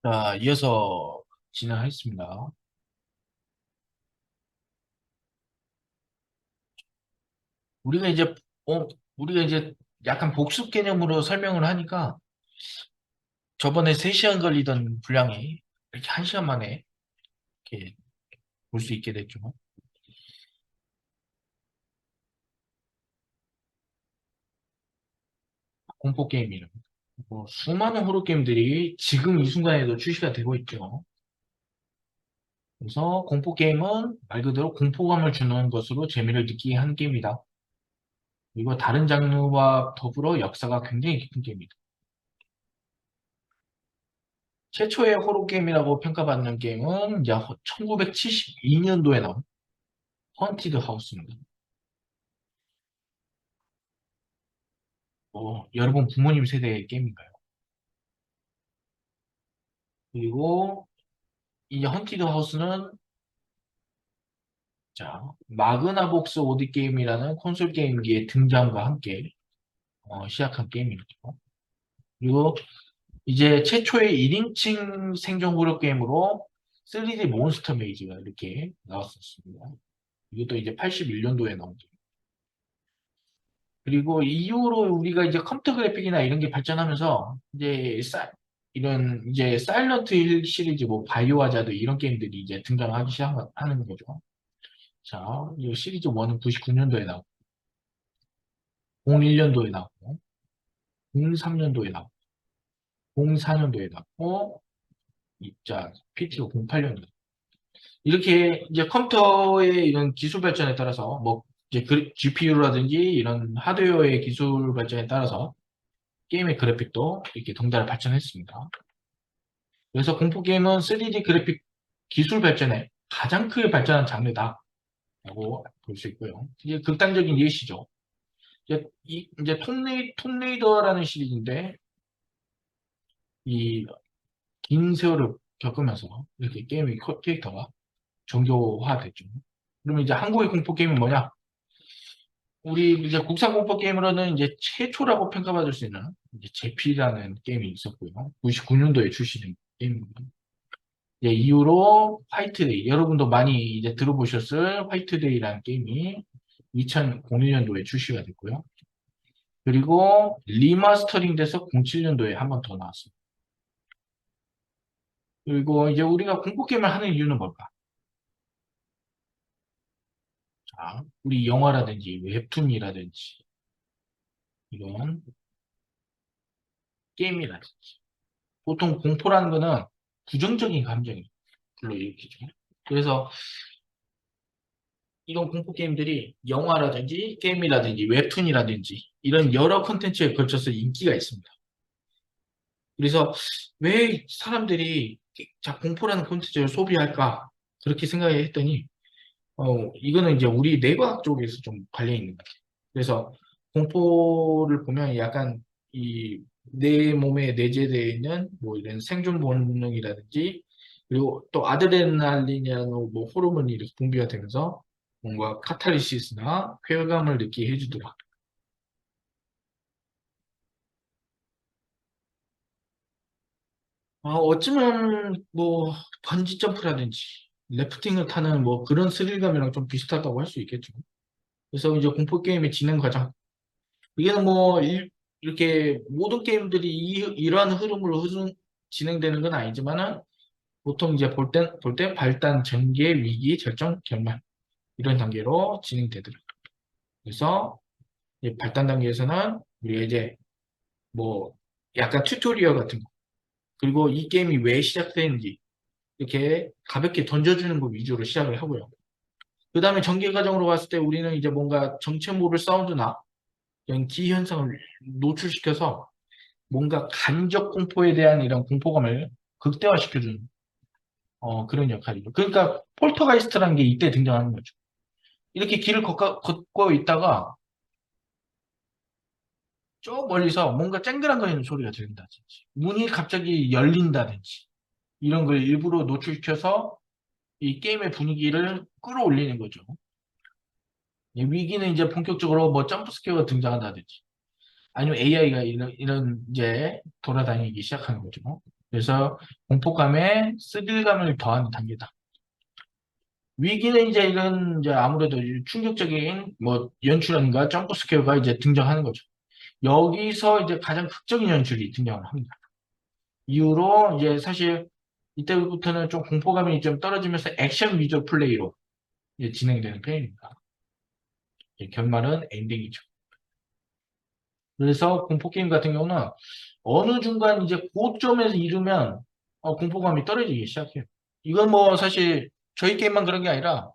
자, 이어서 진행하겠습니다. 우리가 이제, 어, 우리가 이제 약간 복습 개념으로 설명을 하니까 저번에 3시간 걸리던 분량이 이렇게 1시간 만에 이렇게 볼 수 있게 됐죠. 공포 게임이랑. 수많은 호러 게임들이 지금 이 순간에도 출시가 되고 있죠. 그래서 공포 게임은 말 그대로 공포감을 주는 것으로 재미를 느끼게 하는 게임이다. 그리고 다른 장르와 더불어 역사가 굉장히 깊은 게임이다. 최초의 호러 게임이라고 평가받는 게임은 이제 1972년도에 나온 헌티드 하우스입니다. 여러분 부모님 세대의 게임인가요? 그리고 이 헌티드 하우스는 자 마그나복스 오디 게임이라는 콘솔 게임기의 등장과 함께 시작한 게임이죠. 그리고 이제 최초의 1인칭 생존 호러 게임으로 3D 몬스터 메이즈가 이렇게 나왔었습니다. 이것도 이제 81년도에 나온 게임. 그리고 이후로 우리가 이제 컴퓨터 그래픽이나 이런 게 발전하면서 이제 이런 이제 사일런트 힐 시리즈 뭐 바이오 하자드 이런 게임들이 이제 등장하기 시작하는 거죠. 자, 이 시리즈 1은 99년도에 나오고 01년도에 나오고 03년도에 나오고 04년도에 나오고 자, PT가 08년도에 이렇게 이제 컴퓨터의 이런 기술 발전에 따라서 뭐 이제 GPU라든지 이런 하드웨어의 기술 발전에 따라서 게임의 그래픽도 이렇게 덩달아 발전했습니다. 그래서 공포 게임은 3D 그래픽 기술 발전에 가장 크게 발전한 장르다라고 볼 수 있고요. 이게 극단적인 예시죠. 이제 톰레이더라는 시리즈인데 이 긴 세월을 겪으면서 이렇게 게임의 캐릭터가 정교화됐죠. 그러면 이제 한국의 공포 게임은 뭐냐? 우리 이제 국산 공포 게임으로는 이제 최초라고 평가받을 수 있는 이제 제피라는 게임이 있었고요. 99년도에 출시된 게임입니다. 예, 이후로 화이트데이, 여러분도 많이 이제 들어보셨을 화이트데이라는 게임이 2001년도에 출시가 됐고요. 그리고 리마스터링 돼서 07년도에 한 번 더 나왔습니다. 그리고 이제 우리가 공포 게임을 하는 이유는 뭘까? 자, 우리 영화라든지 웹툰이라든지 이런 게임이라든지 보통 공포라는 거는 부정적인 감정이 불러일으키죠. 그래서 이런 공포 게임들이 영화라든지 게임이라든지 웹툰이라든지 이런 여러 콘텐츠에 걸쳐서 인기가 있습니다. 그래서 왜 사람들이 자 공포라는 콘텐츠를 소비할까 그렇게 생각했더니 이거는 이제 우리 뇌과학 쪽에서 좀 관련 있는 것 같아요. 그래서 공포를 보면 약간 이 내 몸에 내재되어 있는 뭐 이런 생존 본능이라든지 그리고 또 아드레날린이라는 뭐 호르몬이 이렇게 분비가 되면서 뭔가 카타르시스나 쾌감을 느끼게 해주더라. 어쩌면 뭐 번지 점프라든지 래프팅을 타는 뭐 그런 스릴감이랑 좀 비슷하다고 할 수 있겠죠. 그래서 이제 공포 게임의 진행 과정 이게는 뭐 이렇게 모든 게임들이 이러한 흐름으로 진행되는 건 아니지만은 보통 이제 볼 때 발단, 전개, 위기, 결정, 결말 이런 단계로 진행되더라고요. 그래서 이제 발단 단계에서는 우리가 이제 뭐 약간 튜토리얼 같은 거 그리고 이 게임이 왜 시작되는지 이렇게 가볍게 던져주는 거 위주로 시작을 하고요. 그 다음에 전개 과정으로 봤을 때 우리는 이제 뭔가 정체 모를 사운드나 이런 기현상을 노출시켜서 뭔가 간접 공포에 대한 이런 공포감을 극대화시켜주는 그런 역할이죠. 그러니까 폴터가이스트라는 게 이때 등장하는 거죠. 이렇게 길을 걷고 있다가 저 멀리서 뭔가 쨍그랑거리는 소리가 들린다든지 문이 갑자기 열린다든지 이런 걸 일부러 노출시켜서 이 게임의 분위기를 끌어올리는 거죠. 이 위기는 이제 본격적으로 뭐 점프스퀘어가 등장한다든지 아니면 AI가 이런 이제 돌아다니기 시작하는 거죠. 그래서 공포감에 스릴감을 더하는 단계다. 위기는 이제 이런 이제 아무래도 충격적인 뭐 연출이라든가 점프 스퀘어가 이제 등장하는 거죠. 여기서 이제 가장 극적인 연출이 등장을 합니다. 이후로 이제 사실 이때부터는 좀 공포감이 좀 떨어지면서 액션 위주 플레이로 이제 진행되는 편입니다. 결말은 엔딩이죠. 그래서 공포게임 같은 경우는 어느 중간 이제 고점에서 이르면 공포감이 떨어지기 시작해요. 이건 뭐 사실 저희 게임만 그런 게 아니라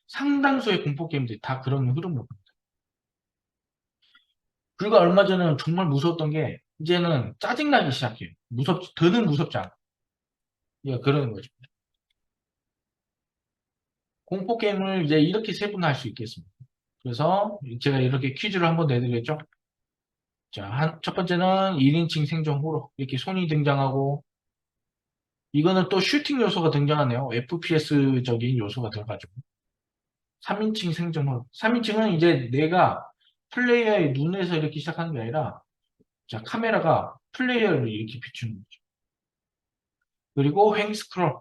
상당수의 공포게임들이 다 그런 흐름으로. 그리고 얼마 전에는 정말 무서웠던 게 이제는 짜증나기 시작해요. 더는 무섭지 않아. 예, 그러는 거죠. 공포게임을 이제 이렇게 세분화할 수 있겠습니다. 그래서 제가 이렇게 퀴즈를 한번 내드렸죠. 자, 첫 번째는 1인칭 생존 호러. 이렇게 손이 등장하고, 이거는 또 슈팅 요소가 등장하네요. FPS적인 요소가 들어가지고. 3인칭 생존 호러. 3인칭은 이제 내가 플레이어의 눈에서 이렇게 시작하는 게 아니라, 자, 카메라가 플레이어를 이렇게 비추는 거죠. 그리고 횡스크롤.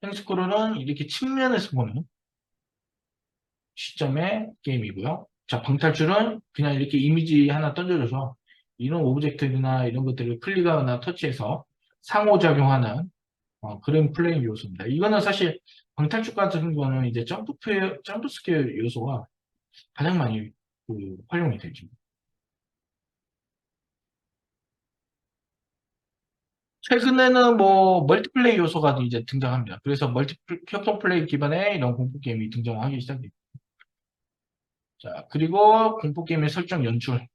횡스크롤은 이렇게 측면에서 보는 시점의 게임이고요. 자, 방탈출은 그냥 이렇게 이미지 하나 던져줘서 이런 오브젝트나 이런 것들을 클릭하거나 터치해서 상호작용하는 그런 플레이 요소입니다. 이거는 사실 방탈출 같은 거는 이제 점프 스퀘어 요소가 가장 많이 활용이 되죠. 최근에는 뭐 멀티플레이 요소가 이제 등장합니다. 그래서 협동 플레이 기반의 이런 공포 게임이 등장하기 시작합니다. 자, 그리고 공포 게임의 설정 연출.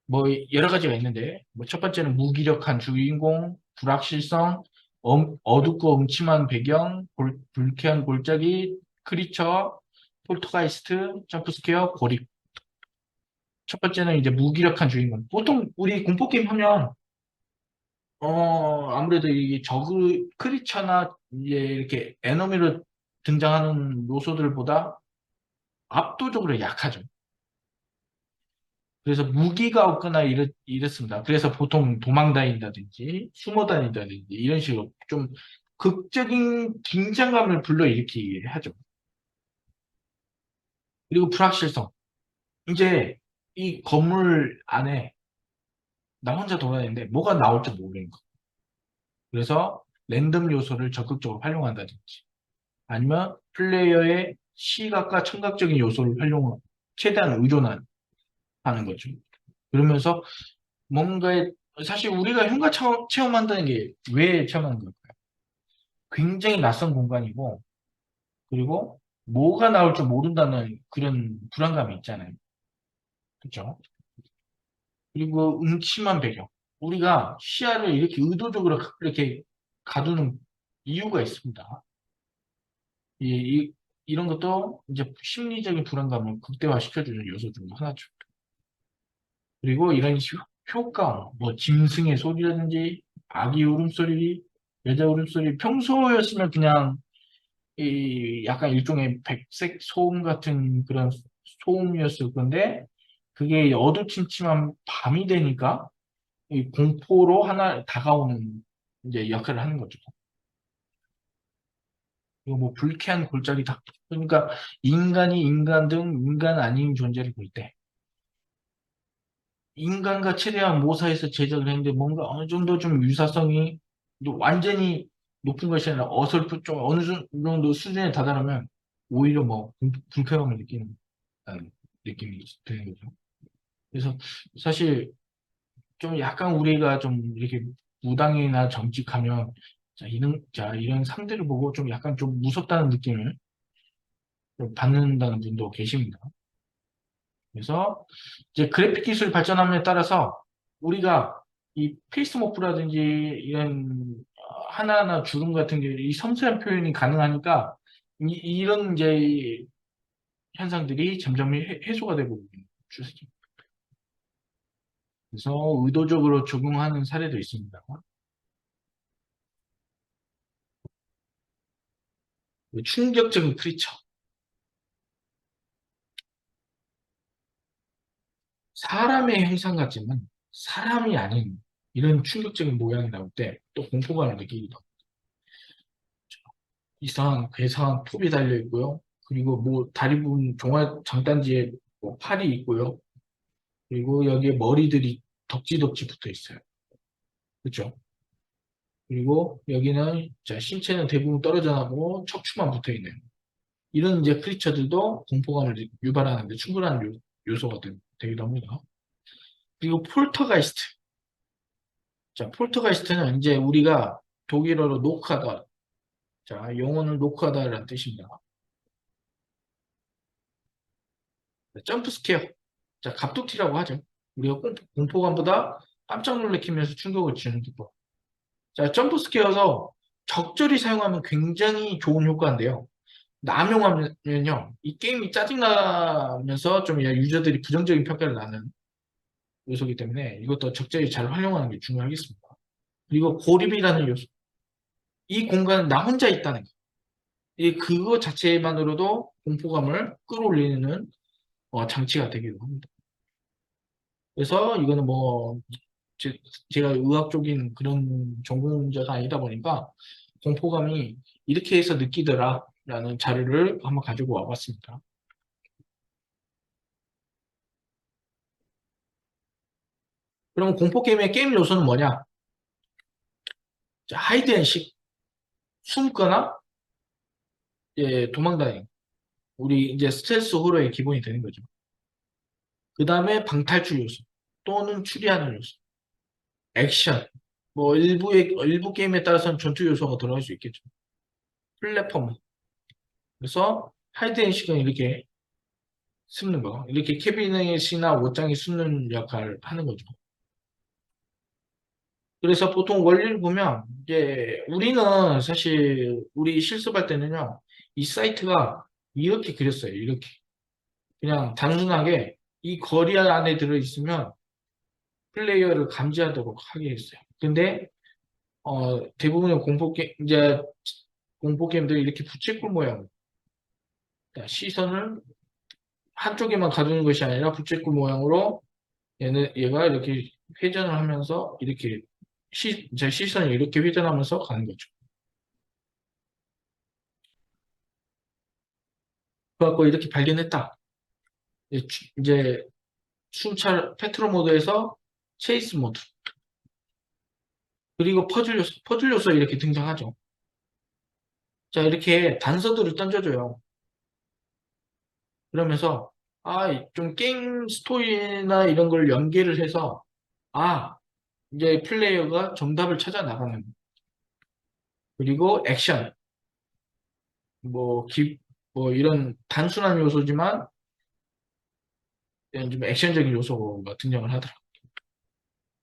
뭐 여러 가지가 있는데 뭐 첫 번째는 무기력한 주인공, 불확실성, 어둡고 음침한 배경, 불쾌한 골짜기, 크리처, 폴터가이스트, 점프스퀘어, 고립. 첫 번째는 이제 무기력한 주인공. 보통 우리 공포 게임 하면 아무래도 이 저그 크리처나 이제 이렇게 에너미로 등장하는 요소들보다 압도적으로 약하죠. 그래서 무기가 없거나 이렇습니다. 그래서 보통 도망 다닌다든지 숨어 다닌다든지 이런 식으로 좀 극적인 긴장감을 불러일으키게 하죠. 그리고 불확실성. 이제 이 건물 안에 나 혼자 돌아다니는데 뭐가 나올지 모르는 거. 그래서 랜덤 요소를 적극적으로 활용한다든지 아니면 플레이어의 시각과 청각적인 요소를 최대한 의존하는 거죠. 그러면서 뭔가에 사실 우리가 흉가 체험한다는 게 왜 체험하는 걸까요? 굉장히 낯선 공간이고 그리고 뭐가 나올 줄 모른다는 그런 불안감이 있잖아요. 그렇죠? 그리고 음침한 배경. 우리가 시야를 이렇게 의도적으로 이렇게 가두는 이유가 있습니다. 이런 것도 이제 심리적인 불안감을 극대화시켜주는 요소 중 하나죠. 그리고 이런 효과, 뭐 짐승의 소리라든지 아기 울음소리, 여자 울음소리, 평소였으면 그냥 이 약간 일종의 백색 소음 같은 그런 소음이었을 건데 그게 어두침침한 밤이 되니까 이 공포로 하나 다가오는 이제 역할을 하는 거죠. 이거 뭐 불쾌한 골짜기다. 그러니까 인간이 인간 등 인간 아닌 존재를 볼 때 인간과 최대한 모사해서 제작을 했는데 뭔가 어느 정도 좀 유사성이 완전히 높은 것이 아니라 어설프 좀 어느 정도 수준에 다다르면 오히려 뭐 불쾌감을 느끼는 느낌이 드는 거죠. 그래서 사실 좀 약간 우리가 좀 이렇게 무당이나 정직하면 이런 상대를 보고 좀 약간 좀 무섭다는 느낌을 좀 받는다는 분도 계십니다. 그래서 이제 그래픽 기술 발전함에 따라서 우리가 이 페이스 모프라든지 이런 하나하나 주름 같은 게 이 섬세한 표현이 가능하니까 이런 이제 현상들이 점점 해소가 되고 있는 추세죠. 그래서 의도적으로 적용하는 사례도 있습니다. 충격적인 크리처. 사람의 형상 같지만 사람이 아닌. 이런 충격적인 모양이 나올 때 또 공포감을 느끼기도 합니다. 이상한 괴상한 톱이 달려 있고요. 그리고 뭐 다리 부분 종아 장단지에 뭐 팔이 있고요. 그리고 여기에 머리들이 덕지덕지 붙어 있어요. 그렇죠? 그리고 여기는 자, 신체는 대부분 떨어져 나고 척추만 붙어 있네요. 이런 이제 크리처들도 공포감을 유발하는데 충분한 요소가 되기도 합니다. 그리고 폴터가이스트. 자, 폴터가이스트는 이제 우리가 독일어로 노크하다. 자, 영어는 노크하다라는 뜻입니다. 점프 스케어. 자, 갑툭튀라고 하죠. 우리가 공포감보다 깜짝 놀래키면서 충격을 주는 기법. 자, 점프 스퀘어서 적절히 사용하면 굉장히 좋은 효과인데요. 남용하면요, 이 게임이 짜증나면서 좀 유저들이 부정적인 평가를 나는 요소이기 때문에 이것도 적절히 잘 활용하는 게 중요하겠습니다. 그리고 고립이라는 요소. 이 공간은 나 혼자 있다는 거. 이 그거 자체만으로도 공포감을 끌어올리는 장치가 되기도 합니다. 그래서 이거는 뭐 제가 의학적인 그런 전공자가 아니다 보니까 공포감이 이렇게 해서 느끼더라라는 자료를 한번 가지고 와봤습니다. 그러면 공포 게임의 게임 요소는 뭐냐? 자, 하이드 앤 식, 숨거나 도망다니기. 우리 이제 스텔스 호러의 기본이 되는 거죠. 그 다음에 방탈출 요소 또는 추리하는 요소, 액션. 뭐 일부 게임에 따라서는 전투 요소가 들어갈 수 있겠죠. 플랫폼. 그래서 하이드 앤 식은 이렇게 숨는 거. 이렇게 캐비넷이나 옷장에 숨는 역할을 하는 거죠. 그래서 보통 원리를 보면, 이제, 우리는 사실, 우리 실습할 때는요, 이 사이트가 이렇게 그렸어요. 이렇게. 그냥 단순하게 이 거리 안에 들어있으면 플레이어를 감지하도록 하게 했어요. 근데, 대부분의 이제, 공포게임들이 이렇게 부채꼴 모양, 그러니까 시선을 한쪽에만 가두는 것이 아니라 부채꼴 모양으로 얘가 이렇게 회전을 하면서 이렇게 제 시선이 이렇게 회전하면서 가는 거죠. 그래갖고 이렇게 발견했다. 이제 순찰 페트로 모드에서 체이스 모드 그리고 퍼즐 요소 이렇게 등장하죠. 자 이렇게 단서들을 던져줘요. 그러면서 좀 게임 스토리나 이런 걸 연계를 해서 아 이제 플레이어가 정답을 찾아 나가는 그리고 액션 뭐, 뭐 이런 단순한 요소지만 좀 액션적인 요소가 등장을 하더라고요.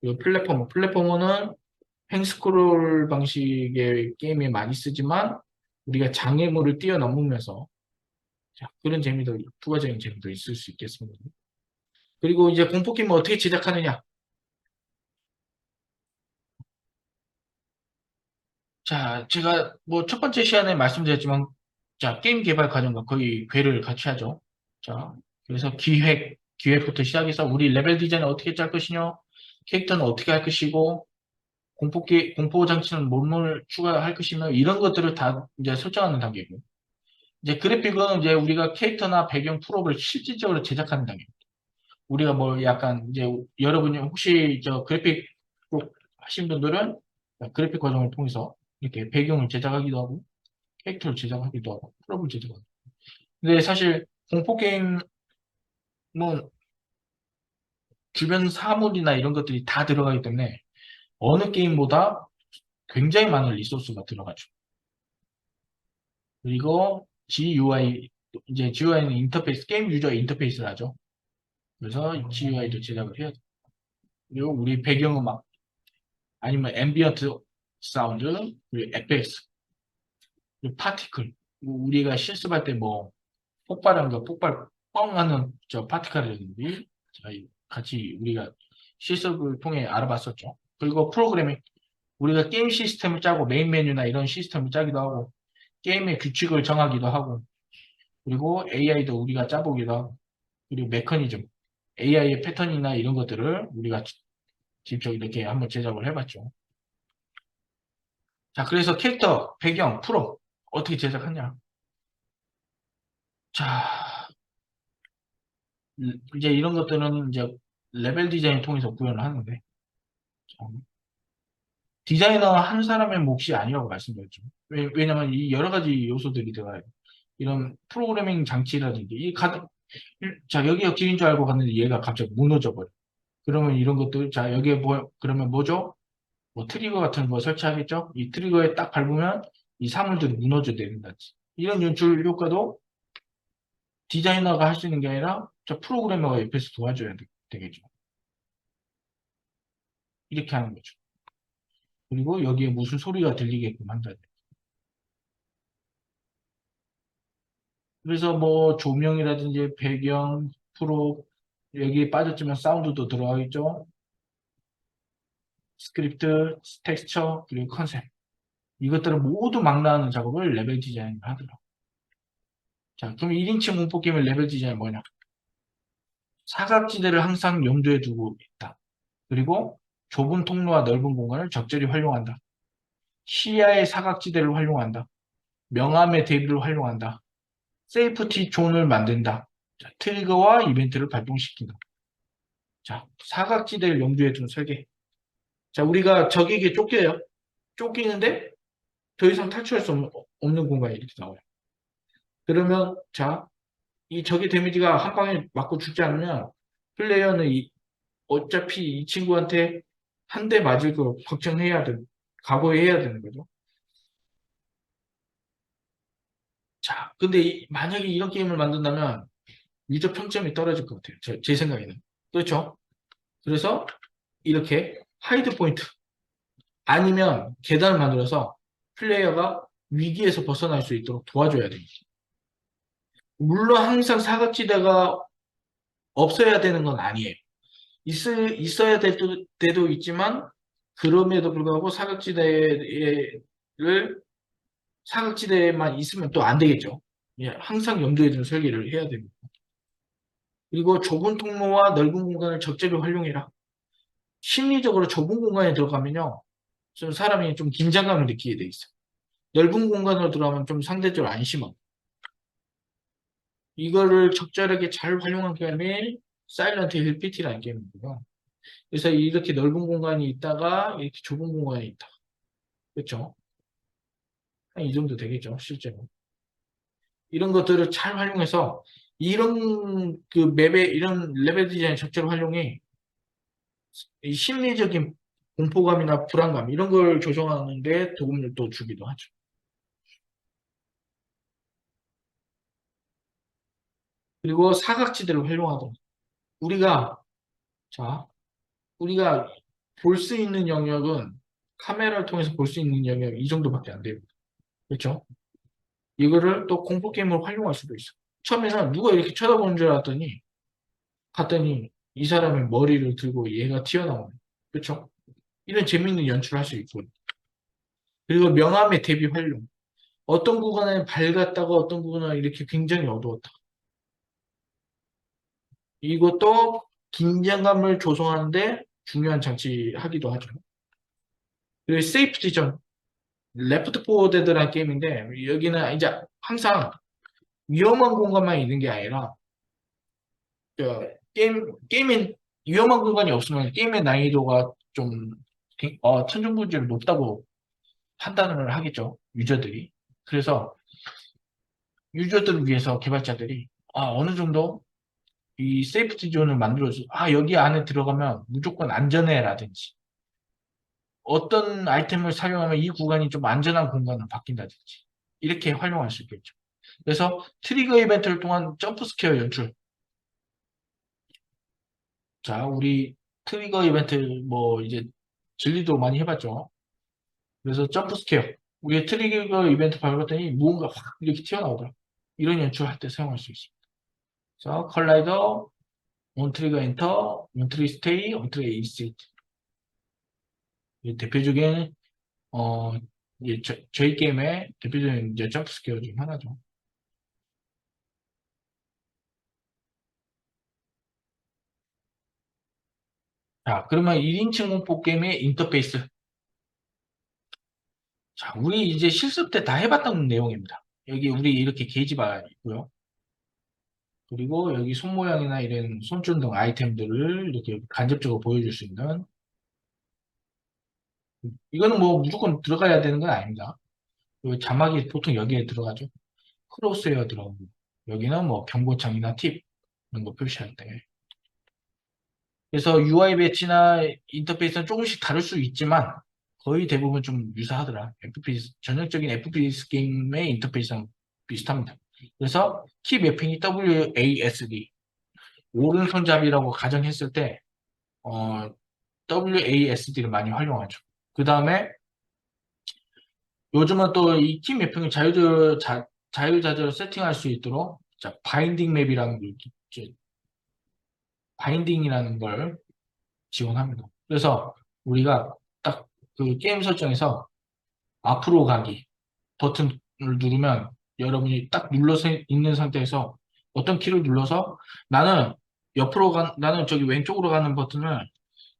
그리고 플랫포머는 횡스크롤 방식의 게임에 많이 쓰지만 우리가 장애물을 뛰어넘으면서 그런 재미도 부가적인 재미도 있을 수 있겠습니다. 그리고 이제 공포 게임을 어떻게 제작하느냐? 자, 제가 뭐 첫 번째 시간에 말씀드렸지만 자, 게임 개발 과정과 거의 궤를 같이 하죠. 자, 그래서 기획부터 시작해서 우리 레벨 디자인 어떻게 짤 것이냐, 캐릭터는 어떻게 할 것이고, 공포 장치는 뭘 추가할 것이며, 이런 것들을 다 이제 설정하는 단계고. 이제 그래픽은 이제 우리가 캐릭터나 배경 프롭을 실질적으로 제작하는 단계. 우리가 뭐 약간 이제 여러분이 혹시 저 그래픽 쪽 하신 분들은 그래픽 과정을 통해서 이렇게 배경을 제작하기도 하고, 캐릭터를 제작하기도 하고, 프롭을 제작하고. 근데 사실 공포 게임은 주변 사물이나 이런 것들이 다 들어가기 때문에 어느 게임보다 굉장히 많은 리소스가 들어가죠. 그리고 GUI, 이제 GUI는 인터페이스, 게임 유저 인터페이스를 하죠. 그래서 GUI도 제작을 해야 돼요. 그리고 우리 배경음악, 아니면 앰비언트 사운드, 그리고 FX, 그리고 파티클. 우리가 실습할 때 뭐 폭발한 거, 폭발 뻥 하는 저 파티클이라든지 저희 같이 우리가 실습을 통해 알아봤었죠. 그리고 프로그래밍, 우리가 게임 시스템을 짜고 메인 메뉴나 이런 시스템을 짜기도 하고 게임의 규칙을 정하기도 하고 그리고 AI도 우리가 짜보기도 하고 그리고 메커니즘 AI의 패턴이나 이런 것들을 우리가 직접 이렇게 한번 제작을 해봤죠. 자, 그래서 캐릭터, 배경, 프로 어떻게 제작하냐? 자, 이제 이런 것들은 이제 레벨 디자인 통해서 구현을 하는데 디자이너 한 사람의 몫이 아니라고 말씀드렸죠. 왜냐면 이 여러 가지 요소들이 들어가요. 이런 프로그래밍 장치라든지 자, 여기가 길인 줄 알고 갔는데 얘가 갑자기 무너져 버려. 그러면 이런 것들, 자, 여기에 그러면 뭐죠? 뭐 트리거 같은 거 설치하겠죠? 이 트리거에 딱 밟으면 이 사물들이 무너져 내린다지. 이런 연출 효과도 디자이너가 할 수 있는 게 아니라 저 프로그래머가 옆에서 도와줘야 되겠죠. 이렇게 하는 거죠. 그리고 여기에 무슨 소리가 들리게끔 한다. 그래서 뭐 조명이라든지 배경, 프로, 여기 빠졌지만 사운드도 들어가겠죠. 스크립트, 텍스처, 그리고 컨셉. 이것들을 모두 망라하는 작업을 레벨 디자인을 하더라고요. 자, 그럼 1인칭 공포 게임의 레벨 디자인이 뭐냐? 사각지대를 항상 염두에 두고 있다. 그리고 좁은 통로와 넓은 공간을 적절히 활용한다. 시야의 사각지대를 활용한다. 명암의 대비를 활용한다. 세이프티 존을 만든다. 자, 트리거와 이벤트를 발동시킨다. 자, 사각지대를 염두에 둔 설계. 자, 우리가 적에게 쫓겨요. 쫓기는데 더 이상 탈출할 수 없는 공간이 이렇게 나와요. 그러면 자, 이 적의 데미지가 한 방에 맞고 죽지 않으면 플레이어는 어차피 이 친구한테 한 대 맞을 거 걱정해야 돼. 각오해야 되는 거죠. 자, 근데 만약에 이런 게임을 만든다면 유저 평점이 떨어질 것 같아요. 제 생각에는. 그렇죠? 그래서 이렇게 하이드 포인트 아니면 계단을 만들어서 플레이어가 위기에서 벗어날 수 있도록 도와줘야 됩니다. 물론 항상 사각지대가 없어야 되는 건 아니에요. 있어야 될 때도 있지만 그럼에도 불구하고 사각지대에만 있으면 또 안 되겠죠. 예, 항상 염두에 두는 설계를 해야 됩니다. 그리고 좁은 통로와 넓은 공간을 적절히 활용해라. 심리적으로 좁은 공간에 들어가면요. 좀 사람이 좀 긴장감을 느끼게 돼 있어요. 넓은 공간으로 들어가면 좀 상대적으로 안심하고. 이거를 적절하게 잘 활용한 게임이 사일런트 힐 PT라는 게임이고요. 그래서 이렇게 넓은 공간이 있다가 이렇게 좁은 공간이 있다. 그렇죠? 한 이 정도 되겠죠, 실제로. 이런 것들을 잘 활용해서 이런 그 맵의 이런 레벨 디자인 적절히 활용해 이 심리적인 공포감이나 불안감 이런 걸 조정하는 데 도움을 또 주기도 하죠. 그리고 사각지대를 활용하도록 우리가 자 우리가 볼 수 있는 영역은 카메라를 통해서 볼 수 있는 영역 이 정도밖에 안 됩니다. 그렇죠? 이거를 또 공포 게임으로 활용할 수도 있어. 처음에는 누가 이렇게 쳐다보는 줄 알았더니 갔더니 이 사람의 머리를 들고 얘가 튀어나오네. 그렇죠? 이런 재밌는 연출을 할 수 있고 그리고 명암의 대비 활용. 어떤 구간에 밝았다가 어떤 구간은 이렇게 굉장히 어두웠다. 이것도 긴장감을 조성하는데 중요한 장치하기도 하죠. 그리고 세이프티 전 레프트 포워드라는 게임인데 여기는 이제 항상 위험한 공간만 있는 게 아니라 게임의 위험한 공간이 없으면 게임의 난이도가 좀 천정부지를 높다고 판단을 하겠죠. 유저들이. 그래서 유저들을 위해서 개발자들이 어느 정도 이 세이프티 존을 만들어줘. 여기 안에 들어가면 무조건 안전해라든지 어떤 아이템을 사용하면 이 구간이 좀 안전한 공간으로 바뀐다든지 이렇게 활용할 수 있겠죠. 그래서 트리거 이벤트를 통한 점프 스퀘어 연출. 자, 우리 트리거 이벤트 뭐 이제 진리도 많이 해봤죠. 그래서 점프 스퀘어. 우리 트리거 이벤트 밟았더니 무언가 확 이렇게 튀어나오더라. 이런 연출할 때 사용할 수 있습니다. 자, 컬라이더, 온트리거 엔터, 온트리 스테이, 온트리 에이스. 대표적인 어, 저희 게임의 대표적인 이제 점프 스퀘어 중 하나죠. 자, 그러면 1인칭 공포 게임의 인터페이스. 자, 우리 이제 실습 때 다 해봤던 내용입니다. 여기 우리 이렇게 게이지바 있고요. 그리고 여기 손 모양이나 이런 손전 등 아이템들을 이렇게 간접적으로 보여줄 수 있는, 이거는 뭐 무조건 들어가야 되는 건 아닙니다. 그리고 자막이 보통 여기에 들어가죠. 크로스웨어 들어가고, 여기는 뭐 경고창이나 팁 이런 거 표시할 때. 그래서 UI 배치나 인터페이스는 조금씩 다를 수 있지만 거의 대부분 좀 유사하더라. FPS, 전형적인 FPS 게임의 인터페이스랑 비슷합니다. 그래서 키 매핑이 WASD, 오른손잡이라고 가정했을 때 WASD를 많이 활용하죠. 그 다음에 요즘은 또 이 키 매핑을 자유자재로 세팅할 수 있도록 자, 바인딩 맵이라는 걸, 바인딩이라는 걸 지원합니다. 그래서 우리가 딱 그 게임 설정에서 앞으로 가기 버튼을 누르면 여러분이 딱 눌러서 있는 상태에서 어떤 키를 눌러서 나는 저기 왼쪽으로 가는 버튼을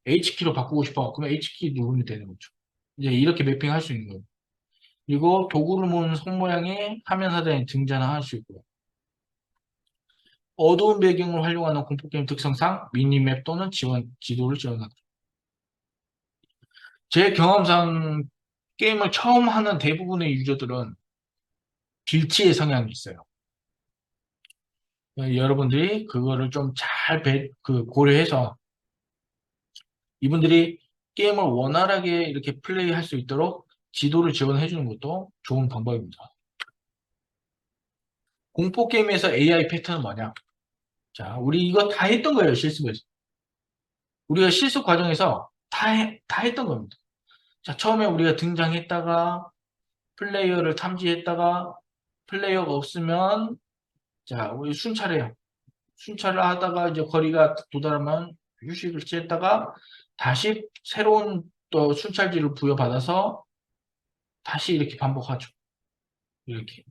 H키로 바꾸고 싶어. 그러면 H키 누르면 되는 거죠. 이제 이렇게 매핑할 수 있는 거예요. 그리고 도구를 모은 손 모양의 화면 사진이 등장할 수 있고요. 어두운 배경을 활용하는 공포게임 특성상 미니맵 또는 지도를 지원합니다. 제 경험상 게임을 처음 하는 대부분의 유저들은 길치의 성향이 있어요. 여러분들이 그거를 좀 잘 고려해서 이분들이 게임을 원활하게 이렇게 플레이할 수 있도록 지도를 지원해 주는 것도 좋은 방법입니다. 공포 게임에서 AI 패턴은 뭐냐? 자, 우리 이거 다 했던 거예요, 실습에서. 우리가 실습 과정에서 다 했던 겁니다. 자, 처음에 우리가 등장했다가 플레이어를 탐지했다가 플레이어가 없으면 자, 우리 순찰해요. 순찰을 하다가 이제 거리가 도달하면 휴식을 취했다가 다시 새로운 또 순찰지를 부여받아서 다시 이렇게 반복하죠. 이렇게.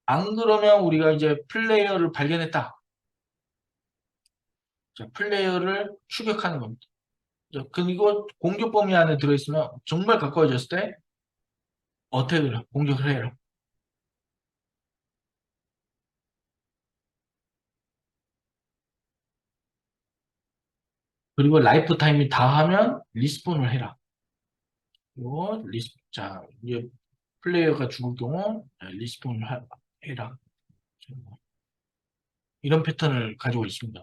안 그러면 우리가 이제 플레이어를 발견했다. 자, 플레이어를 추격하는 겁니다. 자, 그리고 공격 범위 안에 들어있으면 정말 가까워졌을 때 어택을, 공격을 해요. 그리고 라이프 타임이 다 하면 리스폰을 해라. 그리고 자, 이제 플레이어가 죽을 경우 리스폰을 해라. 이런 패턴을 가지고 있습니다.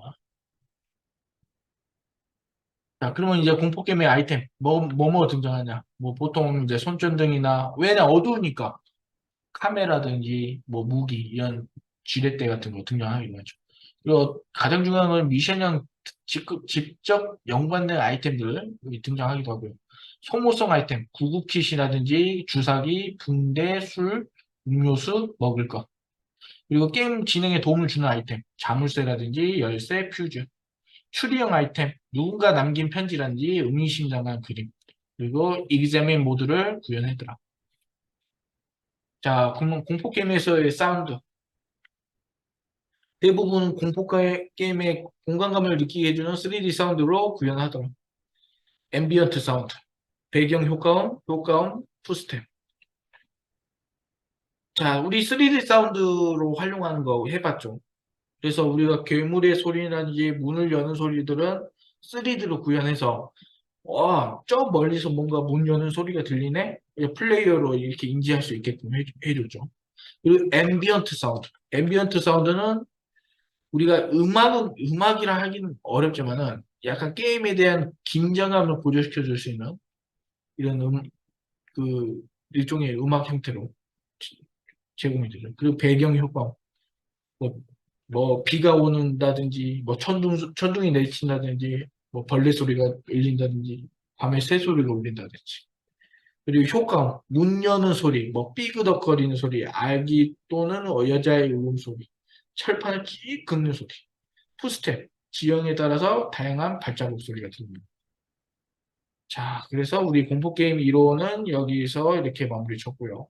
자, 그러면 이제 공포 게임의 아이템, 뭐 등장하냐? 뭐 보통 이제 손전등이나, 왜냐, 어두우니까 카메라든지 뭐 무기, 이런 지렛대 같은 거 등장하기도 하죠. 그리고 가장 중요한 건 미션형 직접 연관된 아이템들 여기 등장하기도 하고요. 소모성 아이템, 구급킷이라든지 주사기, 붕대, 술, 음료수, 먹을 것. 그리고 게임 진행에 도움을 주는 아이템, 자물쇠라든지 열쇠, 퓨즈. 추리형 아이템, 누군가 남긴 편지라든지 의미심장한 그림, 그리고 익자민 모드를 구현했더라. 자, 그러면 공포 게임에서의 사운드. 대부분 공포 게임의 공간감을 느끼게 해주는 3D 사운드로 구현하더라. 앰비언트 사운드, 배경 효과음, 푸스템. 자, 우리 3D 사운드로 활용하는 거 해봤죠. 그래서 우리가 괴물의 소리라든지 문을 여는 소리들은 3D로 구현해서 저 멀리서 뭔가 문 여는 소리가 들리네? 플레이어로 이렇게 인지할 수 있게끔 해줬죠. 그리고 앰비언트 사운드. 앰비언트 사운드는 우리가 음악이라 하기는 어렵지만은 약간 게임에 대한 긴장감을 고조시켜 줄 수 있는 이런 그 일종의 음악 형태로 제공이 되죠. 그리고 배경 효과, 뭐, 뭐 비가 오는다든지, 뭐 천둥이 내친다든지, 뭐 벌레 소리가 울린다든지, 밤에 새 소리가 울린다든지. 그리고 효과음, 문 여는 소리, 뭐 삐그덕거리는 소리, 아기 또는 여자의 울음소리, 철판을 끼 긁는 소리, 푸스텝, 지형에 따라서 다양한 발자국 소리가 들립니다. 자, 그래서 우리 공포게임 1호는 여기서 이렇게 마무리 쳤고요.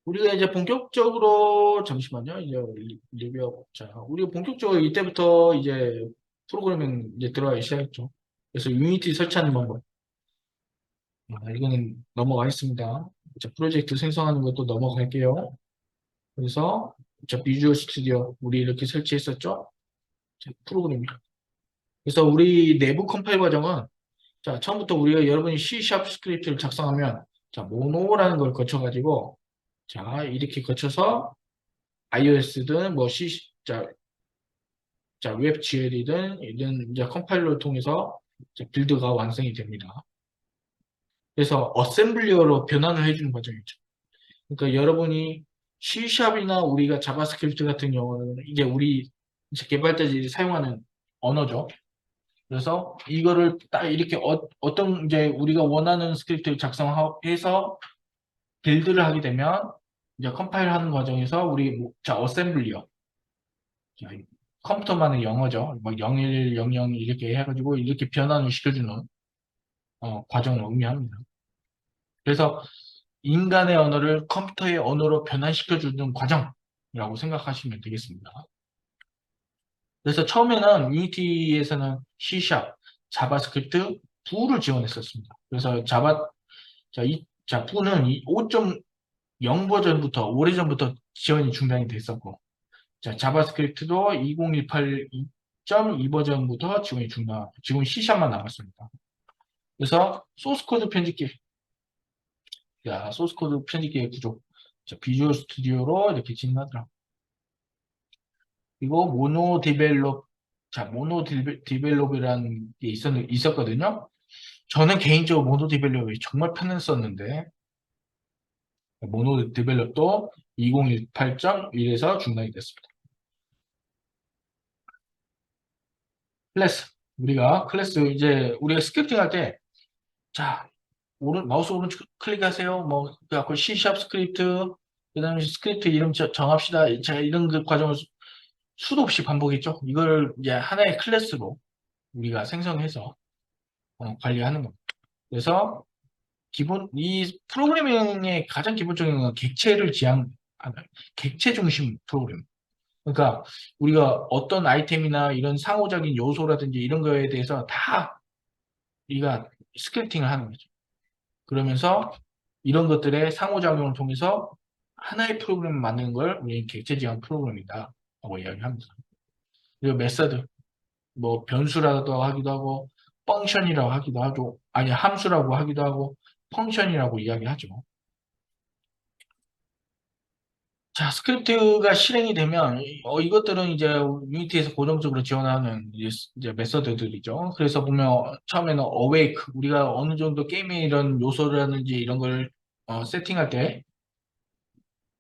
우리가 이제 본격적으로, 잠시만요. 이제 리뷰, 자, 우리가 본격적으로 이때부터 이제 프로그래밍 이제 들어가기 시작했죠. 그래서 유니티 설치하는 방법. 이거는 넘어가겠습니다. 자, 프로젝트 생성하는 것도 넘어갈게요. 그래서, 자, 비주얼 스튜디오. 우리 이렇게 설치했었죠? 자, 프로그래밍. 그래서 우리 내부 컴파일 과정은, 자, 처음부터 우리가 여러분이 C# 스크립트를 작성하면, 자, 모노라는 걸 거쳐가지고, 자, 이렇게 거쳐서 iOS든 뭐 자, 웹GL이든 이런 이제 컴파일러를 통해서 이제 빌드가 완성이 됩니다. 그래서 어셈블리어로 변환을 해주는 과정이죠. 그러니까 여러분이 C샵이나 우리가 자바스크립트 같은 경우는 이제 우리 이제 개발자들이 사용하는 언어죠. 그래서 이거를 딱 이렇게 떤 이제 우리가 원하는 스크립트를 작성해서 빌드를 하게 되면 이제 컴파일하는 과정에서 우리 자 어셈블리어 컴퓨터만의 영어죠. 뭐 01, 00 이렇게 해가지고 이렇게 변환을 시켜주는 과정을 의미합니다. 그래서 인간의 언어를 컴퓨터의 언어로 변환시켜주는 과정이라고 생각하시면 되겠습니다. 그래서 처음에는 유니티에서는 C#, 자바스크립트 2를 지원했었습니다. 그래서 자, 2는 5.0 버전부터, 오래전부터 지원이 중단이 됐었고, 자, 자바스크립트도 2018 2.2 버전부터 지원이 중단, 지금 C샵만 남았습니다. 그래서 소스코드 편집기, 자, 소스코드 편집기의 구조, 자, 비주얼 스튜디오로 이렇게 진행하더라. 그리고 모노 디벨롭, 자, 모노 디벨롭이라는 게 있었거든요. 저는 개인적으로 모노 디벨롭이 정말 편했었는데, 모노 디벨롭도 2018.1에서 중단이 됐습니다. 클래스. 클래스, 이제, 우리가 스크립팅 할 때, 자, 마우스 오른쪽 클릭하세요. 뭐, 그래갖고 C# 스크립트, 그 다음에 스크립트 이름 정합시다. 제가 이런 그 과정을 수도 없이 반복했죠. 이걸 이제 하나의 클래스로 우리가 생성해서 관리하는 겁니다. 그래서 이 프로그래밍의 가장 기본적인 건 객체를 지향하는, 객체 중심 프로그래밍. 그러니까 우리가 어떤 아이템이나 이런 상호작용 요소라든지 이런 거에 대해서 다 우리가 스크립팅을 하는 거죠. 그러면서 이런 것들의 상호작용을 통해서 하나의 프로그램을 만드는 걸 우리는 객체 지향 프로그램이다 라고 이야기합니다. 그리고 메서드, 뭐 변수라고 하기도 하고 펑션이라고 하기도 하고 아니 함수라고 하기도 하고 펑션이라고 이야기하죠. 자, 스크립트가 실행이 되면 이것들은 이제 유니티에서 고정적으로 지원하는 이제 메서드들이죠. 그래서 보면 처음에는 awake 우리가 어느 정도 게임의 이런 요소라든지 이런 걸 세팅할 때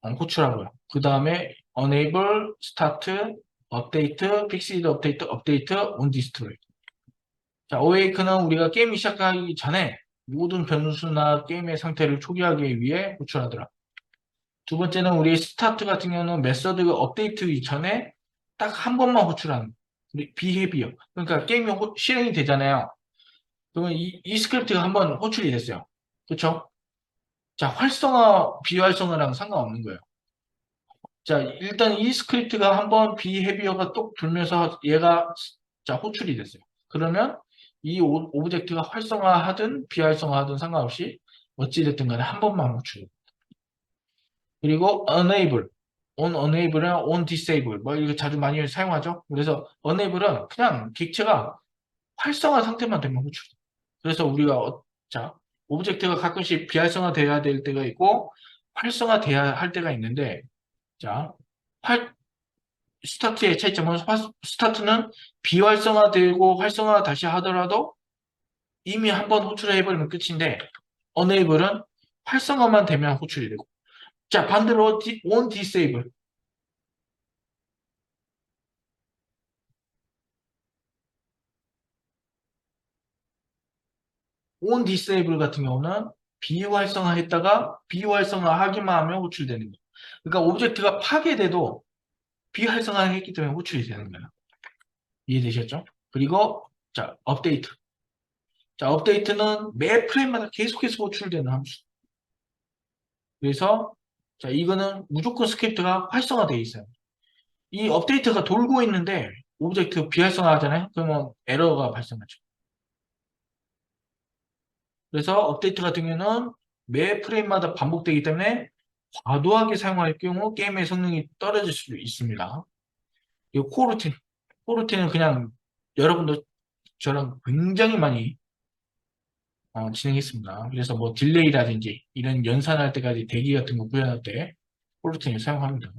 호출하고요. 그 다음에 enable, start, update, fixed update, on destroy. 자, awake는 우리가 게임이 시작하기 전에 모든 변수나 게임의 상태를 초기화하기 위해 호출하더라. 두 번째는 우리 스타트 같은 경우는 메서드가 업데이트 이전에 딱 한 번만 호출하는 비헤비어. 그러니까 게임이 실행이 되잖아요. 그러면 이 스크립트가 한 번 호출이 됐어요. 그렇죠? 자, 비활성화랑 상관없는 거예요. 자, 일단 이 스크립트가 한 번 비헤비어가 똑 돌면서 얘가 자, 호출이 됐어요. 그러면 이 오브젝트가 활성화하든 비활성화하든 상관없이 어찌됐든 간에 한 번만 호출해요. 그리고 enable, enable이나 on disable 뭐 이거 자주 많이 사용하죠. 그래서 enable은 그냥 객체가 활성화 상태만 되면 호출. 그래서 우리가 자 오브젝트가 가끔씩 비활성화돼야 될 때가 있고 활성화돼야 할 때가 있는데 자 스타트의 차이점은 스타트는 비활성화되고 활성화 다시 하더라도 이미 한번 호출해버리면 끝인데 enable은 활성화만 되면 호출이 되고 자 반대로 on disable on disable 같은 경우는 비활성화했다가 비활성화하기만 하면 호출되는 거예요. 그러니까 오브젝트가 파괴돼도 비활성화했기 때문에 호출이 되는 거예요. 이해되셨죠? 그리고 자 업데이트. 자 업데이트는 매 프레임마다 계속해서 호출되는 함수. 그래서 자, 이거는 무조건 스크립트가 활성화되어 있어요. 이 업데이트가 돌고 있는데 오브젝트 비활성화하잖아요. 그러면 에러가 발생하죠. 그래서 업데이트 같은 경우는 매 프레임마다 반복되기 때문에 과도하게 사용할 경우 게임의 성능이 떨어질 수도 있습니다. 이 코루틴. 코루틴은 그냥 여러분도 저랑 굉장히 많이 진행했습니다. 그래서 뭐 딜레이라든지 이런 연산할 때까지 대기 같은 거 구현할 때 코루틴을 사용합니다.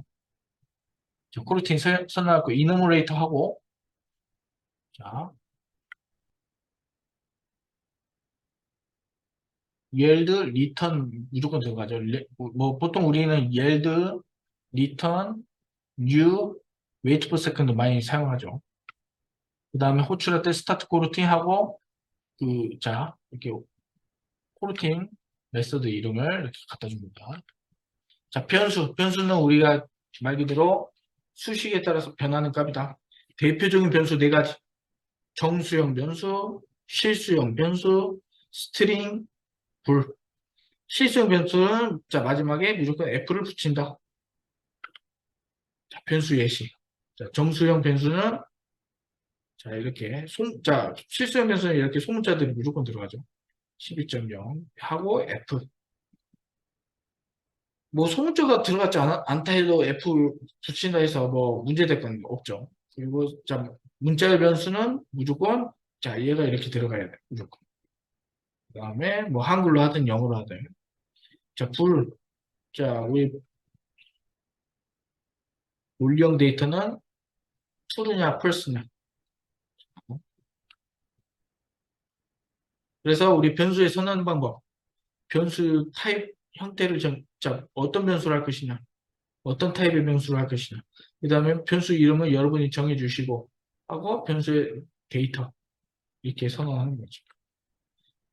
코루틴 선언하고 이너머레이터 하고 자 yield, return 무조건 들어가죠. 뭐 보통 우리는 yield, return, new, wait for second 많이 사용하죠. 그 다음에 호출할 때 스타트 코루틴 하고 자 이렇게 코루틴 메서드 이름을 이렇게 갖다 줍니다. 자 변수는 우리가 말 그대로 수식에 따라서 변하는 값이다. 대표적인 변수 네 가지. 정수형 변수, 실수형 변수, 스트링, 불. 실수형 변수는 자 마지막에 무조건 F를 붙인다. 자, 변수 예시. 자, 정수형 변수는 자 이렇게 자 실수형 변수는 이렇게 소문자들이 무조건 들어가죠. 12.0 하고 F. 뭐 소문자가 들어갔지 않다 해도 F 붙인다 해서 뭐 문제될 건 없죠. 그리고 자 문자의 변수는 무조건 자 얘가 이렇게 들어가야 돼. 무조건. 그 다음에 뭐 한글로 하든 영어로 하든 자 불. 자 우리 물리형 데이터는 true냐 false냐. 그래서 우리 변수의 선언 방법, 변수 타입 형태를 자, 어떤 변수를 할 것이냐, 어떤 타입의 변수를 할 것이냐. 그 다음에 변수 이름을 여러분이 정해주시고 하고 변수의 데이터 이렇게 선언하는 거죠.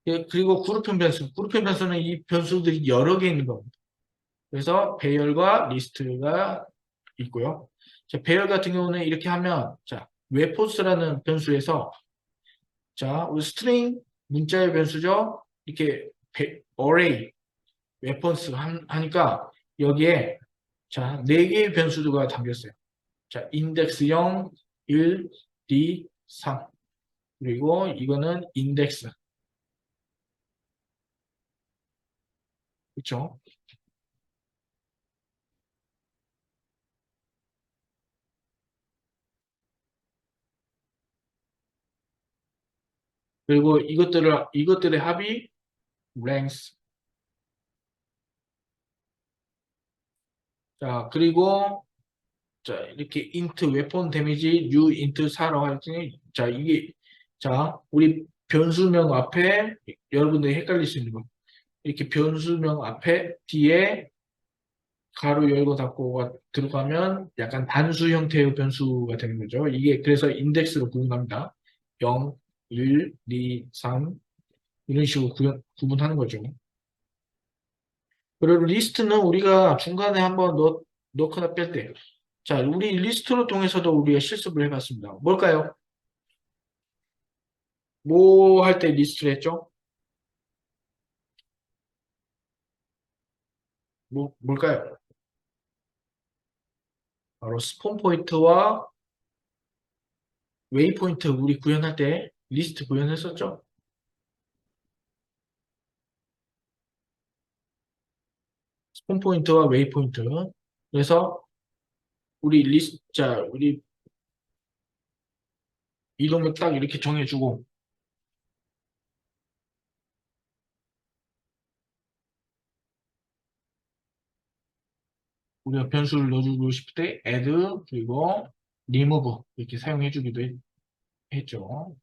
예, 그리고 그룹형 변수, 그룹형 변수는 이 변수들이 여러 개 있는 겁니다. 그래서 배열과 리스트가 있고요. 자, 배열 같은 경우는 이렇게 하면 자, 웹포스라는 변수에서 자, 우리 스트링 문자의 변수죠. 이렇게 array, 웨폰스 하니까 여기에 자, 4개의 변수가 담겼어요. 자, 인덱스 0, 1, 2, 3. 그리고 이거는 인덱스. 그렇죠? 그리고 이것들의 합이 length. 자, 그리고 자, 이렇게 int 웨폰 데미지 new int 4라고 할지 자, 이게 자, 우리 변수명 앞에 여러분들이 헷갈릴 수 있는 거. 이렇게 변수명 앞에 뒤에 가로 열고 닫고가 들어가면 약간 단수 형태의 변수가 되는 거죠. 이게 그래서 인덱스로 구분합니다. 0, 1, 2, 3 이런 식으로 구분하는 거죠. 그리고 리스트는 우리가 중간에 한번 넣거나 뺄 때. 자, 우리 리스트를 통해서도 우리가 실습을 해봤습니다. 뭘까요? 뭐 할 때 리스트를 했죠? 뭘까요? 바로 스폰 포인트와 웨이 포인트 우리 구현할 때 리스트 구현했었죠? 스폰 포인트와 웨이 포인트. 그래서 우리 리스트, 자, 우리 이동을 딱 이렇게 정해주고, 우리가 변수를 넣어주고 싶을 때 add, 그리고 remove 이렇게 사용해주기도 했죠.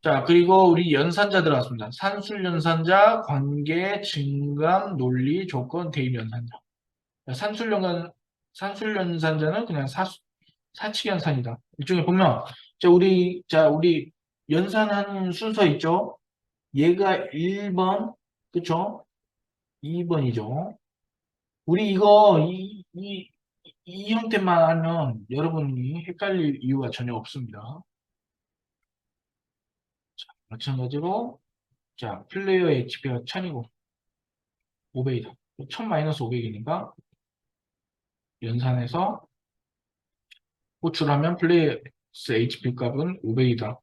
자, 그리고 우리 연산자 들어갔습니다. 산술 연산자, 관계, 증감, 논리, 조건, 대입 연산자. 자, 산술 연산자는 그냥 사칙 연산이다. 일종의 보면, 자, 우리 연산하는 순서 있죠? 얘가 1번, 그쵸? 2번이죠. 우리 이거 이 형태만 하면 여러분이 헷갈릴 이유가 전혀 없습니다. 마찬가지로 자 플레이어 HP가 1000이고 500이다. 1000-500이니까 연산해서 호출하면 플레이스 HP 값은 500이다.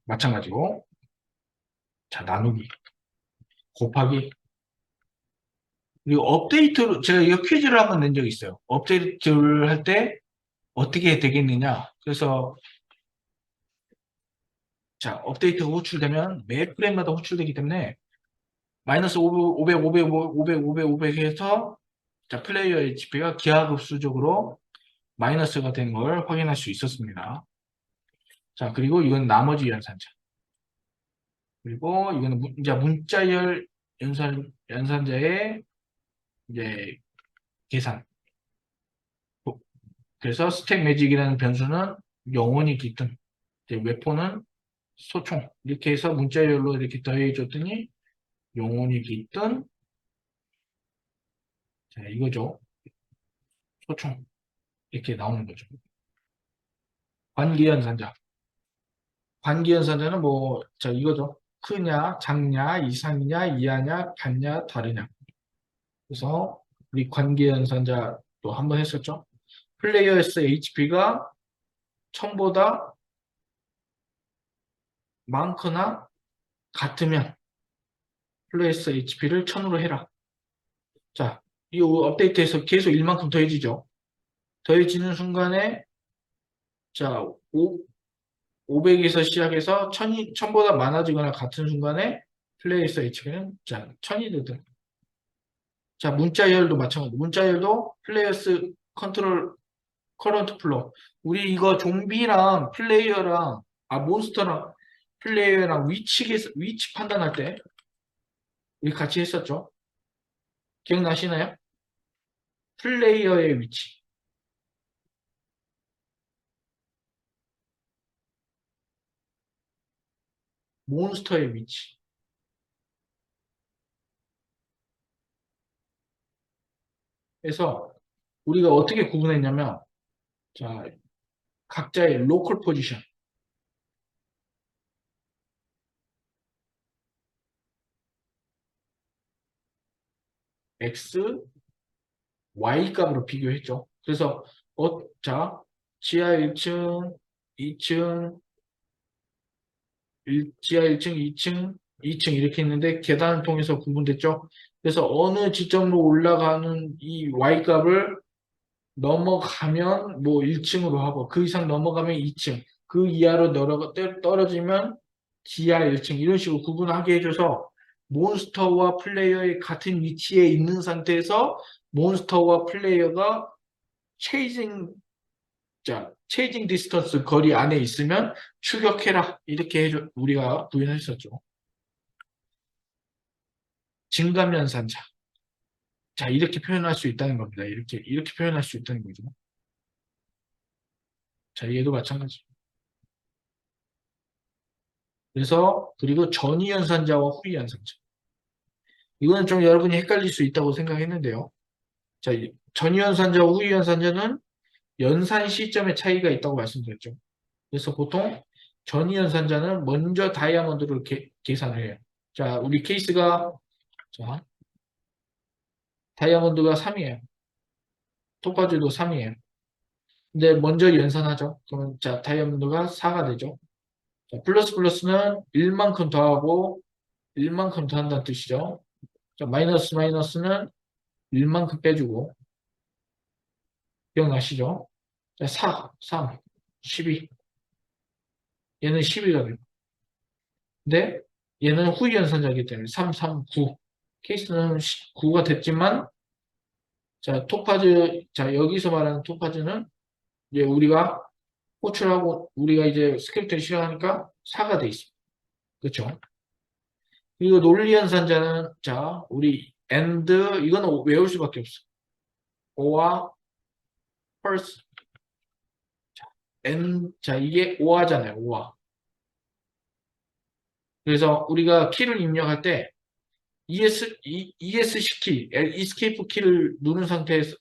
마찬가지고, 자, 나누기, 곱하기. 그리고 업데이트로, 제가 이거 퀴즈를 한번 낸 적이 있어요. 업데이트를 할 때 어떻게 되겠느냐. 그래서, 자, 업데이트가 호출되면 매 프레임마다 호출되기 때문에 마이너스 500, 500, 500, 500, 500 해서 자, 플레이어 HP가 기하급수적으로 마이너스가 된 걸 확인할 수 있었습니다. 자, 그리고 이건 나머지 연산자. 그리고 이거는 이제 문자열 연산자의 이제 계산. 그래서 스택 매직이라는 변수는 영원히 깃든, 이제 웨폰은 소총. 이렇게 해서 문자열로 이렇게 더해줬더니 영원히 깃든, 자, 이거죠. 소총. 이렇게 나오는 거죠. 관계연산자. 관계연산자는 뭐, 자, 이거죠. 크냐, 작냐, 이상이냐, 이하냐, 같냐, 다르냐. 그래서 우리 관계연산자 또 한 번 했었죠. 플레이어스 HP가 1000보다 많거나 같으면 플레이어스 HP를 1000으로 해라. 자, 이 업데이트에서 계속 1만큼 더해지죠. 더해지는 순간에 자, 500에서 시작해서 1000보다 많아지거나 같은 순간에 플레이어스 HP는 자, 1000이 되든. 자, 문자열도 마찬가지. 문자열도 플레이어스 컨트롤 커런트 플로. 우리 이거 좀비랑 플레이어랑 몬스터랑 플레이어랑 위치 판단할 때 우리 같이 했었죠. 기억나시나요? 플레이어의 위치, 몬스터의 위치. 그래서 우리가 어떻게 구분했냐면 자, 각자의 로컬 포지션 X, Y 값으로 비교했죠. 그래서 자, 지하 1층, 2층, 지하 1층, 2층, 2층 이렇게 있는데 계단을 통해서 구분됐죠. 그래서 어느 지점으로 올라가는 이 Y 값을 넘어가면 뭐 1층으로 하고 그 이상 넘어가면 2층, 그 이하로 떨어지면 지하 1층 이런 식으로 구분하게 해줘서 몬스터와 플레이어의 같은 위치에 있는 상태에서 몬스터와 플레이어가 체이징 체이징 디스턴스 거리 안에 있으면 추격해라 이렇게 우리가 구현했었죠. 증감연산자. 자, 이렇게 표현할 수 있다는 겁니다. 이렇게 표현할 수 있다는 거죠. 자, 얘도 마찬가지. 그래서, 그리고 전이연산자와 후이연산자. 이거는 좀 여러분이 헷갈릴 수 있다고 생각했는데요. 자, 전이연산자와 후이연산자는 연산 시점의 차이가 있다고 말씀드렸죠. 그래서 보통 전이연산자는 먼저 다이아몬드를 계산을 해요. 자, 우리 케이스가, 자, 다이아몬드가 3이에요. 토파즈도 3이에요. 근데 먼저 연산하죠. 그러면 자, 다이아몬드가 4가 되죠. 자, 플러스는 1만큼 더하고 1만큼 더한다는 뜻이죠. 자, 마이너스는 1만큼 빼주고 기억나시죠? 자, 4, 3, 12 얘는 12가 돼요. 근데 얘는 후이 연산자이기 때문에 3, 3, 9 케이스는 9가 됐지만 자, 자, 여기서 말하는 토파즈는 이제 우리가 호출하고 우리가 이제 스크립트를 실행하니까 4가 돼 있습니다. 그렇죠? 그리고 논리 연산자는 자, 우리 and 이거는 외울 수밖에 없어. 오와 first. 자, 이게 오화잖아요. 오화. 그래서 우리가 키를 입력할 때 ESC 키, escape 키를 누른 상태에서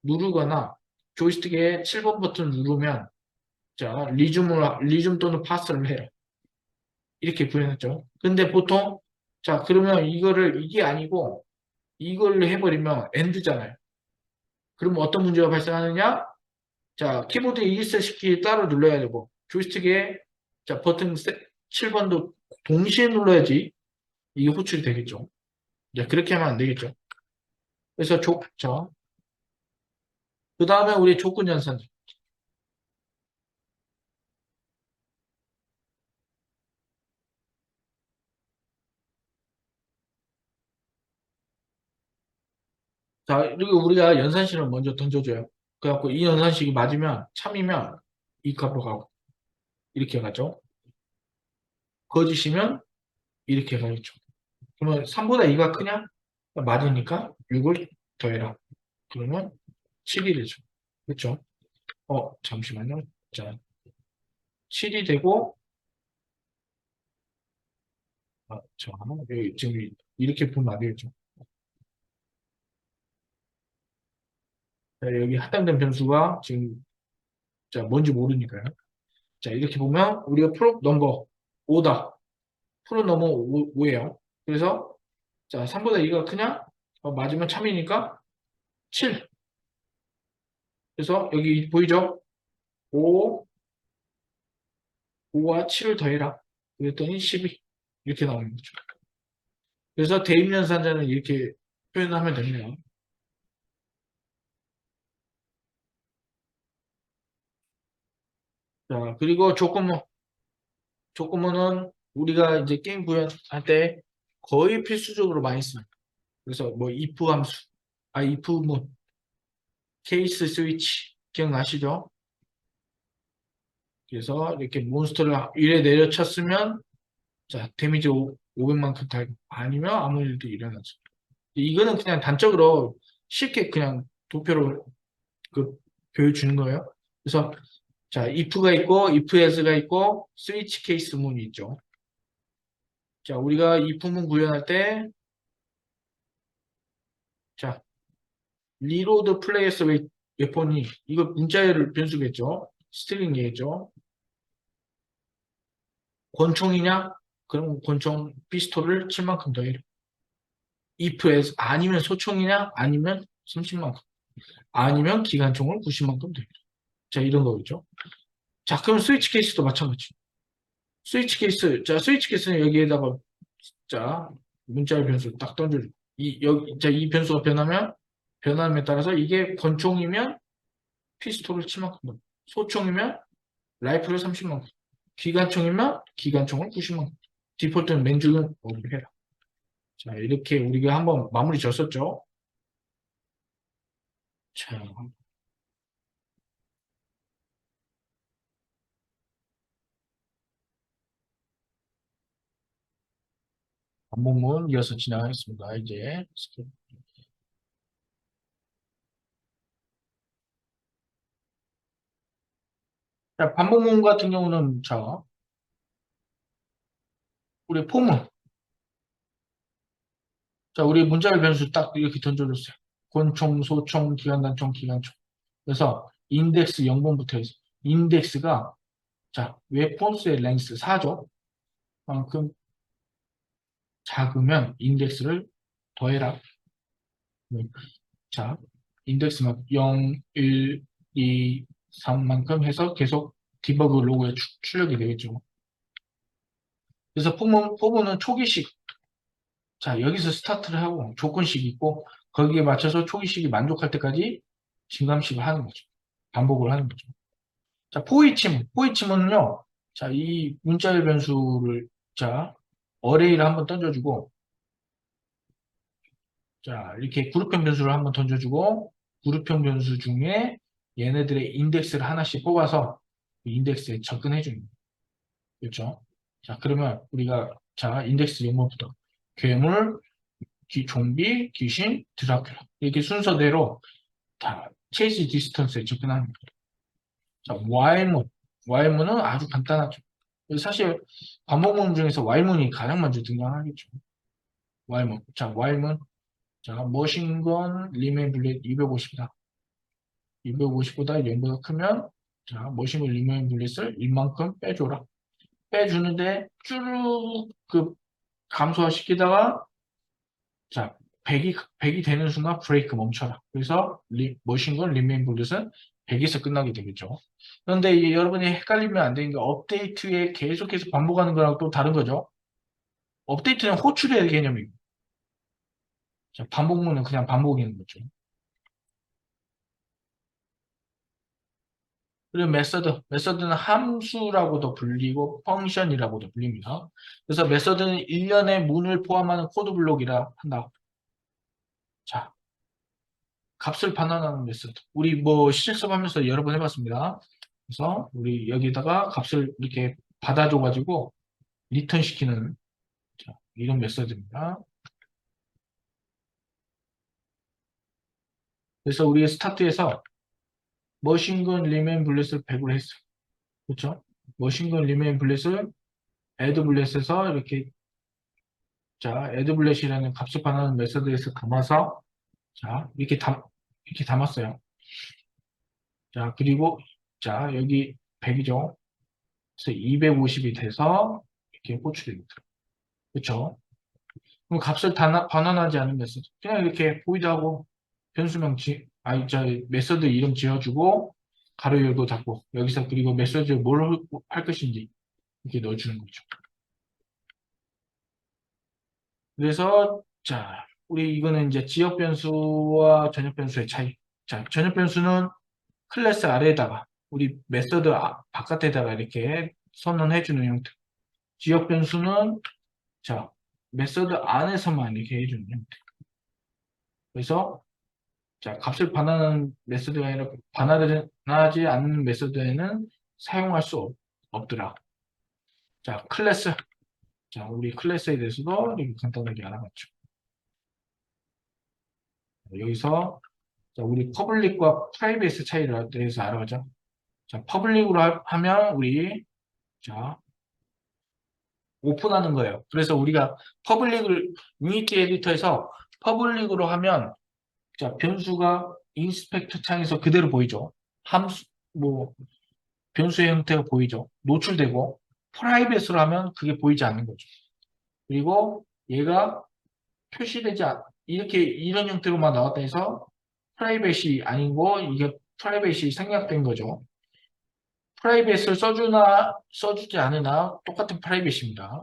누르거나 조이스틱에 7번 버튼 누르면 자, 리즘 또는 파스를 해요. 이렇게 구현했죠. 근데 보통 자, 그러면 이게 아니고 이걸 해버리면 엔드잖아요. 그러면 어떤 문제가 발생하느냐? 자, 키보드 ESC 따로 눌러야 되고, 조이스틱에, 자, 버튼 7번도 동시에 눌러야지 이게 호출이 되겠죠. 이제 그렇게 하면 안 되겠죠. 그래서 자, 그 다음에 우리 조건 연산. 자, 그리고 우리가 연산식을 먼저 던져줘요. 그래갖고 이 연산식이 맞으면, 참이면 이 값으로 가고, 이렇게 가죠. 거짓이면 이렇게 가겠죠. 그러면 3보다 2가 크냐? 맞으니까 6을 더해라. 그러면 7이 되죠. 그렇죠? 잠시만요. 자, 7이 되고, 자, 여기 지금 이렇게 보면 안 되겠죠. 자, 여기 할당된 변수가 지금, 자, 뭔지 모르니까요. 자, 이렇게 보면 우리가 프로 넘버 5다. 프로 넘버 5예요. 그래서, 자, 3보다 2가 크냐? 맞으면 참이니까 7. 그래서 여기 보이죠? 5, 5와 7을 더해라. 그랬더니 12. 이렇게 나오는 거죠. 그래서 대입연산자는 이렇게 표현하면 됩니다. 자, 그리고 조건문은 우리가 이제 게임 구현할 때 거의 필수적으로 많이 씁니다. 그래서 뭐 if 함수, if문, 케이스 스위치 기억나시죠? 그래서 이렇게 몬스터를 1에 내려쳤으면 자 데미지 500만큼 달고 아니면 아무 일도 일어나죠. 이거는 그냥 단적으로 쉽게 그냥 도표로 그 보여주는 거예요. 그래서 자 if가 있고 if else가 있고 스위치 케이스 문이 있죠. 자 우리가 if문 구현할 때 자 리로드 플레이어스 웨폰이 이거 문자열 변수겠죠. 스트링이겠죠. 권총이냐? 그럼 권총 피스톨을 7만큼 더해라. if에서 아니면 소총이냐? 아니면 30만큼. 아니면 기관총을 90만큼 더해라. 자 이런 거겠죠. 자 그럼 스위치 케이스도 마찬가지. 스위치 케이스 자 스위치 케이스는 여기에다가 자 문자열 변수 딱 던져줘. 이 변수가 변함에 따라서 이게 권총이면 피스톨을 7만큼 더. 소총이면 라이프를 30만 원. 기관총이면 기관총을 90만 원. 디폴트는 맨주는 오를 해라. 자, 이렇게 우리가 한번 마무리 졌었죠. 자, 반복문 이어서 진행하겠습니다. 이제 자, 반복문 같은 경우는 자, 우리 포문. 자, 우리 문자열 변수 딱 이렇게 던져줬어요. 권총, 소총, 기관단총, 기관총. 그래서 인덱스 0번부터 해서 인덱스가 자, 웨폰스의 랭스 4죠. 그럼 작으면 인덱스를 더해라. 자, 인덱스만 0, 1, 2, 3만큼 해서 계속 디버그 로그에 출력이 되겠죠. 그래서 포문은 초기식. 자, 여기서 스타트를 하고 조건식이 있고 거기에 맞춰서 초기식이 만족할 때까지 진감식을 하는 거죠. 반복을 하는 거죠. 자, 포이치문은요. 자, 이 문자열 변수를 자, 어레이를 한번 던져주고 자, 이렇게 그룹형 변수를 한번 던져주고 그룹형 변수 중에 얘네들의 인덱스를 하나씩 뽑아서 그 인덱스에 접근해 줍니다. 그렇죠? 자, 그러면 우리가 자, 인덱스 용어부터 괴물, 좀비, 귀신, 드라큘라 이렇게 순서대로 다 체이스 디스턴스에 접근합니다. 자, 와일문. 은 아주 간단하죠. 사실 반복문 중에서 와일문이 가장 먼저 등장하겠죠. 와일문. 자, 와일문. 자, 머신건 리메인 블렛 250이다. 250보다 0보다 크면 자, 머신건 리메인 블렛을 1만큼 빼줘라. 빼주는데 쭉 감소화시키다가 자, 100이 되는 순간 브레이크 멈춰라. 그래서 머신건 리메인 블루는 100에서 끝나게 되겠죠. 그런데 이게 여러분이 헷갈리면 안 되는 게 업데이트에 계속해서 반복하는 거랑 또 다른 거죠. 업데이트는 호출의 개념이고 자, 반복문은 그냥 반복인 거죠. 그리고 메서드는 함수라고도 불리고 펑션이라고도 불립니다. 그래서 메서드는 일련의 문을 포함하는 코드 블록이라 한다. 자, 값을 반환하는 메서드. 우리 뭐 실습하면서 여러 번 해봤습니다. 그래서 우리 여기다가 값을 이렇게 받아줘가지고 리턴 시키는 자, 이런 메서드입니다. 그래서 우리 스타트에서 머신건 리메인 블렛을 100으로 했어요. 그렇죠? 머신건 리메인 블렛을 애드 블렛에서 이렇게 자 애드 블렛이라는 값을 반환하는 메서드에서 담아서 자 이렇게 담았어요. 자 그리고 자 여기 100이죠. 그래서 250이 돼서 이렇게 호출됩니다. 그렇죠? 그럼 값을 반환하지 않은 메서드. 그냥 이렇게 보이드하고 변수명 아니 저 메서드 이름 지어주고 가로 열고 닫고 여기서 그리고 메서드에 뭘 할 것인지 이렇게 넣어주는 거죠. 그래서 자 우리 이거는 이제 지역 변수와 전역 변수의 차이. 자 전역 변수는 클래스 아래에다가 우리 메서드 바깥에다가 이렇게 선언해주는 형태. 지역 변수는 자 메서드 안에서만 이렇게 해주는 형태. 그래서 자, 값을 반환하는 메소드가 아니라 반환하지 않는 메소드에는 사용할 수 없더라. 자, 클래스. 자, 우리 클래스에 대해서도 이렇게 간단하게 알아봤죠. 여기서 자, 우리 퍼블릭과 프라이빗의 차이를 대해서 알아보죠. 자, 퍼블릭으로 하면 우리 자, 오픈하는 거예요. 그래서 우리가 퍼블릭을 유니티 에디터에서 퍼블릭으로 하면 자, 변수가 인스펙터 창에서 그대로 보이죠. 함수 뭐 변수의 형태가 보이죠. 노출되고 프라이빗으로 하면 그게 보이지 않는 거죠. 그리고 얘가 표시되지 이렇게 이런 형태로만 나왔다 해서 프라이빗이 아니고 이게 프라이빗이 생략된 거죠. 프라이빗을 써주나 써주지 않으나 똑같은 프라이빗입니다.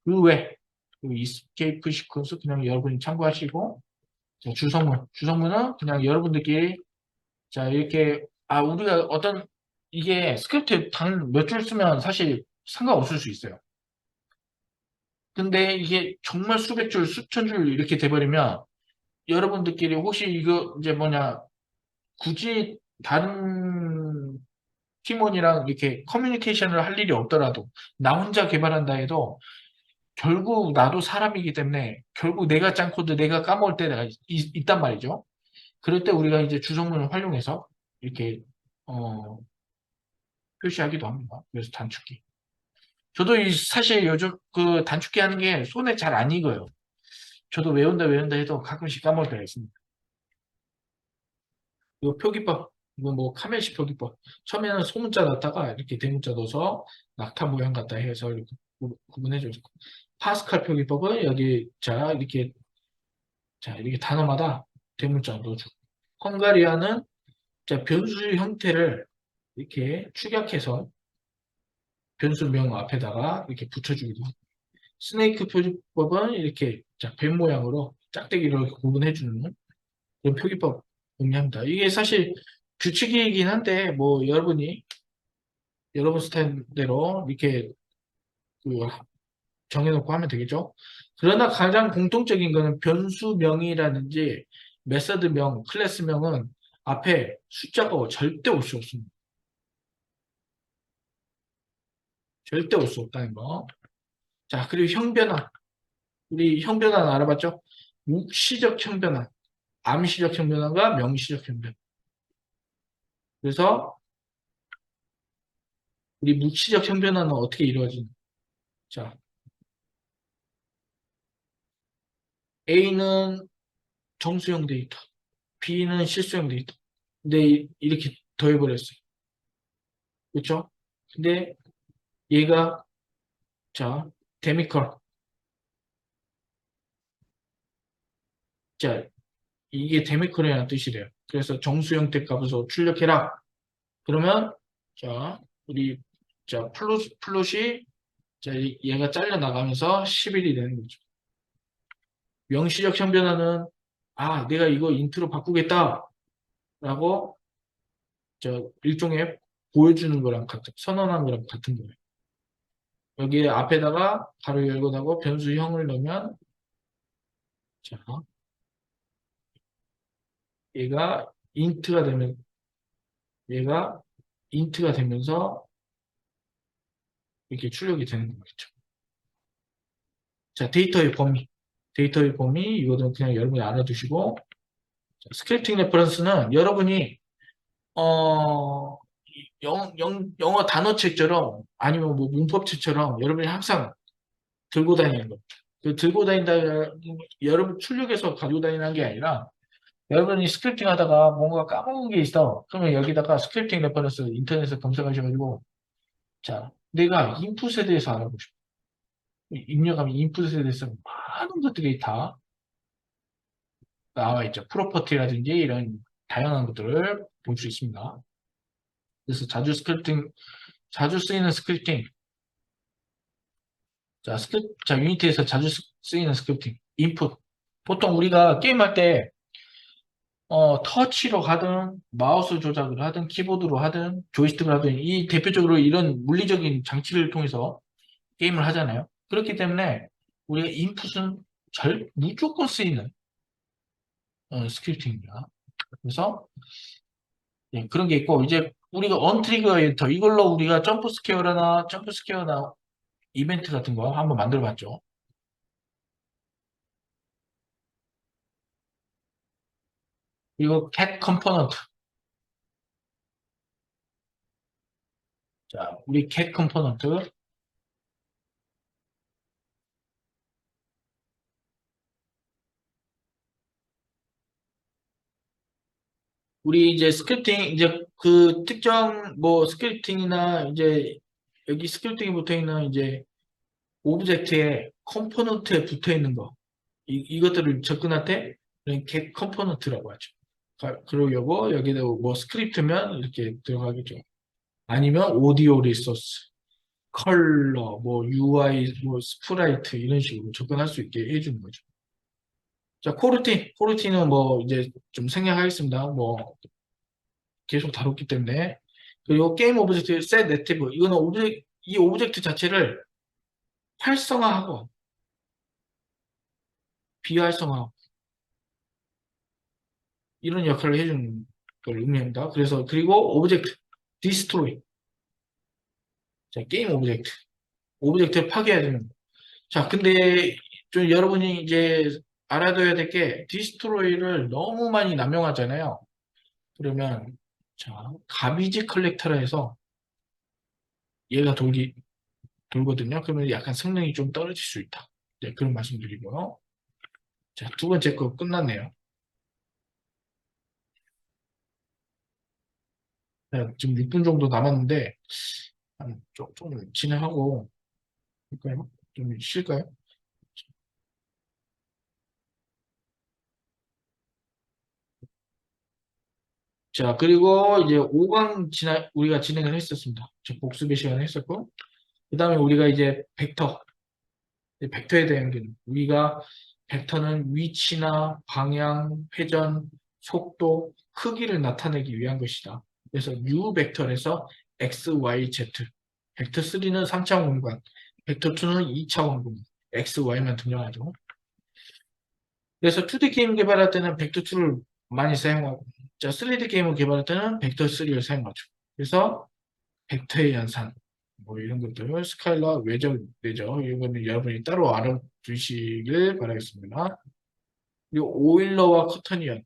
그 외, 이스케이프 시퀀스 그냥 여러분이 참고하시고 자, 주성문은 그냥 여러분들끼리 자 이렇게 우리가 어떤 이게 스크립트 단 몇 줄 쓰면 사실 상관없을 수 있어요. 근데 이게 정말 수백 줄, 수천 줄 이렇게 돼버리면 여러분들끼리 혹시 이거 이제 뭐냐 굳이 다른 팀원이랑 이렇게 커뮤니케이션을 할 일이 없더라도 나 혼자 개발한다 해도 결국 나도 사람이기 때문에 결국 내가 짠 코드 내가 까먹을 때가 있단 말이죠. 그럴 때 우리가 이제 주성문을 활용해서 이렇게 표시하기도 합니다. 그래서 단축키. 저도 사실 요즘 그 단축키 하는 게 손에 잘 안 익어요. 저도 외운다 해도 가끔씩 까먹을 때가 있습니다. 이거 표기법, 이거 뭐 카메시 표기법. 처음에는 소문자 넣다가 이렇게 대문자 넣어서 낙타 모양 갖다 해서 이렇게 구분해줘요. 파스칼 표기법은 여기 자 이렇게 단어마다 대문자 넣어주고. 헝가리아는 자 변수 형태를 이렇게 축약해서 변수명 앞에다가 이렇게 붙여주기도 합니다. 스네이크 표기법은 이렇게 자, 뱀 모양으로 짝대기로 이렇게 구분해주는 그런 표기법 의미합니다. 이게 사실 규칙이긴 한데 뭐 여러분이 여러분 스타일대로 이렇게 그 정해놓고 하면 되겠죠. 그러나 가장 공통적인 거는 변수명이라든지 메서드명, 클래스명은 앞에 숫자가 절대 올 수 없습니다. 절대 올 수 없다는 거. 자, 그리고 형변화. 우리 형변화는 알아봤죠? 묵시적 형변화, 암시적 형변화가 명시적 형변화. 그래서 우리 묵시적 형변화는 어떻게 이루어지냐? 자, A는 정수형 데이터, B는 실수형 데이터. 근데 이렇게 더해버렸어요. 그렇죠? 근데 얘가 자 데미컬. 자, 이게 데미컬이라는 뜻이래요. 그래서 정수 형태 값에서 출력해라. 그러면, 자, 우리, 자, 플롯이, 자, 얘가 잘려나가면서 11이 되는 거죠. 명시적 형변화는, 아, 내가 이거 인트로 바꾸겠다. 라고, 일종의 보여주는 거랑 같은, 선언한 거랑 같은 거예요. 여기에 앞에다가 가로 열고 닫고 변수형을 넣으면, 자, 얘가 인트가 되면, 얘가 인트가 되면서 이렇게 출력이 되는 거겠죠. 자, 데이터의 범위. 데이터의 범위, 이거는 그냥 여러분이 알아두시고, 자, 스크립팅 레퍼런스는 여러분이, 어, 영어 단어책처럼 아니면 뭐 문법책처럼 여러분이 항상 들고 다니는 거. 그 들고 다닌다, 여러분 출력해서 가지고 다니는 게 아니라 여러분이 스크립팅 하다가 뭔가 까먹은 게 있어. 그러면 여기다가 스크립팅 레퍼런스 인터넷에 검색하셔가지고, 자, 내가 인풋에 대해서 알아보고 싶어. 입력하면 인풋에 대해서 많은 것들이 다 나와 있죠. 프로퍼티라든지 이런 다양한 것들을 볼 수 있습니다. 그래서 자주 쓰이는 스크립팅. 자, 유니티에서 자주 쓰이는 스크립팅. 인풋. 보통 우리가 게임할 때, 터치로 하든, 마우스 조작을 하든, 키보드로 하든, 조이스틱을 하든, 이 대표적으로 이런 물리적인 장치를 통해서 게임을 하잖아요. 그렇기 때문에 우리가 인풋은 무조건 쓰이는 스크립팅입니다. 그래서 예, 그런 게 있고 이제 우리가 언트리거 에디터 이걸로 우리가 점프 스퀘어나 이벤트 같은 거 한번 만들어 봤죠. 그리고 cat 컴포넌트. 자, 우리 cat 컴포넌트. 우리 이제 스크립팅 이제 그 특정 뭐 스크립팅이나 이제 여기 스크립팅이 붙어 있는 이제 오브젝트에 컴포넌트에 붙어 있는 거 이것들을 접근할 때 get 컴포넌트라고 하죠. 그리고 요거 여기다 뭐 스크립트면 이렇게 들어가겠죠. 아니면 오디오 리소스, 컬러, 뭐 UI, 뭐 스프라이트 이런 식으로 접근할 수 있게 해주는 거죠. 자, 코르티는 뭐 이제 좀 생략하겠습니다. 뭐 계속 다뤘기 때문에. 그리고 게임 오브젝트 set 액티브 이거는 이 오브젝트 자체를 활성화하고 비활성화하고 이런 역할을 해주는 걸 의미합니다. 그래서 그리고 오브젝트 디스트로이. 자, 게임 오브젝트를 파괴해야 되는 거. 자, 근데 좀 여러분이 이제 알아둬야 될 게 디스트로이를 너무 많이 남용하잖아요. 그러면 자, 가비지 컬렉터라 해서 얘가 돌거든요. 그러면 약간 성능이 좀 떨어질 수 있다. 네, 그런 말씀드리고요. 자, 두 번째 거 끝났네요. 네, 지금 6분 정도 남았는데 좀 진행하고 볼까요? 좀 쉴까요? 자, 그리고 이제 5강 우리가 진행을 했었습니다. 복습의 시간을 했었고, 그 다음에 우리가 이제 벡터에 대한 게 우리가 벡터는 위치나 방향, 회전, 속도, 크기를 나타내기 위한 것이다. 그래서 U 벡터에서 X, Y, Z. 벡터 3는 3차원 공간, 벡터 2는 2차원 공간, X, Y만 등장하죠. 그래서 2D 게임 개발할 때는 벡터 2를 많이 사용하고, 자, 3D 게임을 개발할 때는 벡터 3를 사용하죠. 그래서 벡터의 연산, 뭐 이런 것들, 스카일러, 외적, 이런 거는 여러분이 따로 알아두시길 바라겠습니다. 그리고 오일러와 커터니언.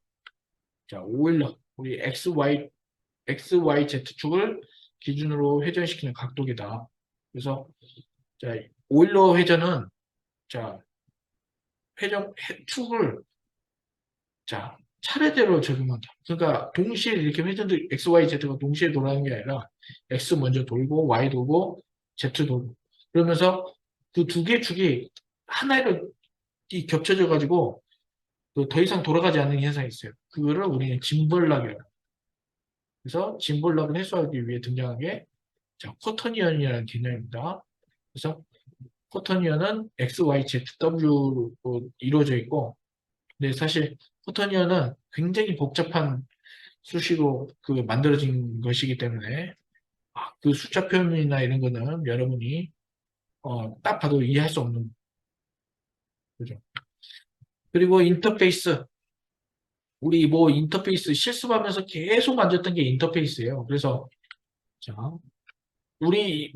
자, 오일러. 우리 XYZ축을 기준으로 회전시키는 각도기다. 그래서, 자, 오일러 회전은, 자, 축을 자, 차례대로 적용한다. 그러니까 동시에 이렇게 회전도 X, Y, Z가 동시에 돌아가는 게 아니라 X 먼저 돌고 Y 돌고 Z 돌고 그러면서 그 두 개 축이 하나로 이 겹쳐져 가지고 그더 이상 돌아가지 않는 현상이 있어요. 그거를 우리는 짐벌락이라고. 그래서 짐벌락을 해소하기 위해 등장한 게 자, 쿼터니언이라는 개념입니다. 그래서 쿼터니언은 X, Y, Z, W로 이루어져 있고, 근데 사실 쿼터니언은 굉장히 복잡한 수식으로 그 만들어진 것이기 때문에 그 숫자 표현이나 이런 거는 여러분이 딱 봐도 이해할 수 없는 거죠. 그리고 인터페이스. 우리 뭐 인터페이스 실습하면서 계속 만졌던 게 인터페이스예요. 그래서 자, 우리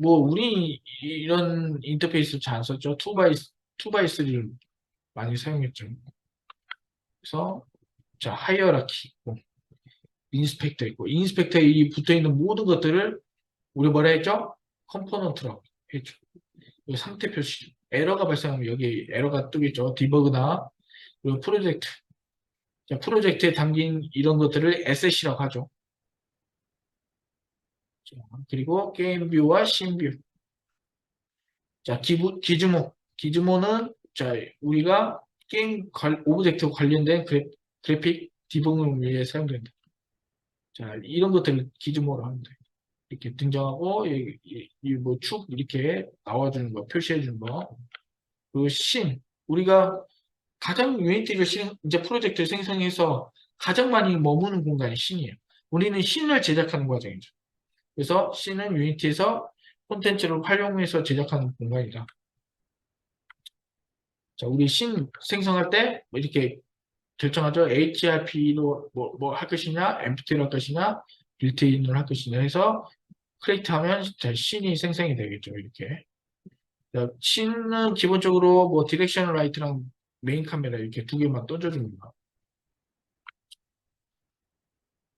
이런 인터페이스 잘 안 썼죠. 2x3를 많이 사용했죠. 그래서 자, 하이어라키 있고 인스펙터 있고 인스펙터에 이 붙어 있는 모든 것들을 우리 뭐라 했죠? 컴포넌트라고 했죠. 이 상태 표시. 에러가 발생하면 여기 에러가 뜨겠죠. 디버그나 그리고 프로젝트. 자, 프로젝트에 담긴 이런 것들을 에셋이라고 하죠. 자, 그리고 게임 뷰와 씬 뷰. 자, 기즈모는 자, 우리가 오브젝트와 관련된 그래픽 디버깅을 위해 사용된다. 자, 이런 것들을 기즈모로 합니다. 이렇게 등장하고 뭐축 이렇게 나와주는 거, 표시해주는 거. 그리고 우리가 가장 유니티를 이제 프로젝트를 생성해서 가장 많이 머무는 공간이 씬이에요. 우리는 씬을 제작하는 과정이죠. 그래서 씬은 유니티에서 콘텐츠를 활용해서 제작하는 공간이다. 자, 우리 씬 생성할 때 이렇게 결정하죠. HRP로 뭐 할 것이냐, empty로 할 것이냐, 빌트인으로 할 것이냐 해서 크리에이트 하면 씬이 생성이 되겠죠. 이렇게. 자, 씬은 기본적으로 뭐 디렉션 라이트랑 메인 카메라 이렇게 두 개만 던져줍니다.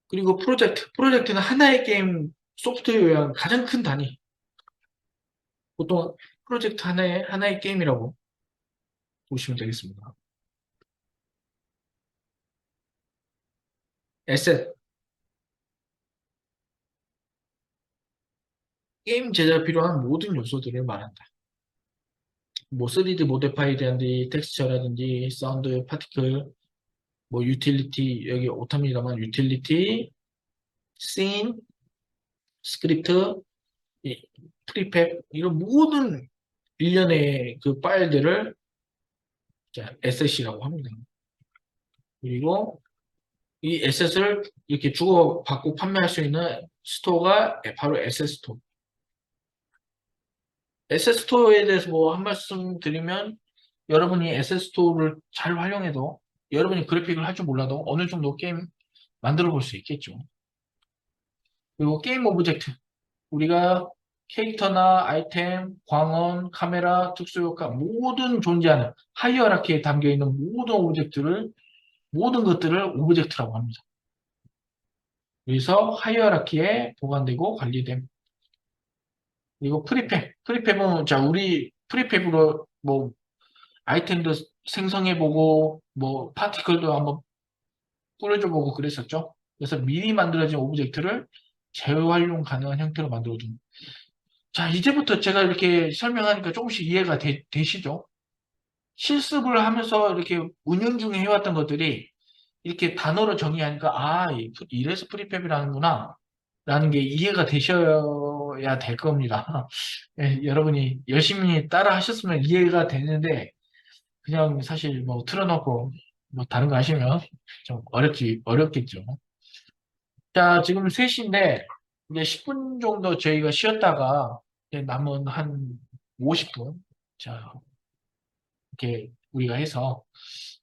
그리고 프로젝트는 하나의 게임 소프트웨어의 가장 큰 단위. 보통 프로젝트 하나의 게임이라고 보시면 되겠습니다. 에셋, 게임 제작에 필요한 모든 요소들을 말한다. 뭐 3D 모델파이라든지 텍스처라든지 사운드 파티클, 뭐 유틸리티 여기 오탑니다만 유틸리티, 씬, 스크립트, 프리팹 이런 모든 일련의 그 파일들을 에셋이라고 합니다. 그리고 이 에셋을 이렇게 주고받고 판매할 수 있는 스토어가 바로 에셋 스토어. 에셋 스토어에 대해서 뭐 한 말씀 드리면 여러분이 에셋 스토어를 잘 활용해도 여러분이 그래픽을 할 줄 몰라도 어느 정도 게임 만들어 볼 수 있겠죠. 그리고 게임 오브젝트. 우리가 캐릭터나 아이템, 광원, 카메라, 특수효과 모든 존재하는 하이어라키에 담겨있는 모든 것들을 오브젝트라고 합니다. 그래서 하이어라키에 보관되고 관리됨. 그리고 프리팹은 자 우리 프리팹으로 뭐 아이템도 생성해보고 뭐 파티클도 한번 뿌려줘보고 그랬었죠. 그래서 미리 만들어진 오브젝트를 재활용 가능한 형태로 만들어줍니다. 자, 이제부터 제가 이렇게 설명하니까 조금씩 이해가 되시죠? 실습을 하면서 이렇게 운영 중에 해왔던 것들이 이렇게 단어로 정의하니까 이래서 프리팹이라는구나 라는 게 이해가 되셔야 될 겁니다. 예, 여러분이 열심히 따라 하셨으면 이해가 되는데 그냥 사실 뭐 틀어놓고 뭐 다른 거 하시면 좀 어렵겠죠. 자, 지금 3시인데 이제 10분 정도 저희가 쉬었다가 이제 남은 한 50분 자, 이렇게 우리가 해서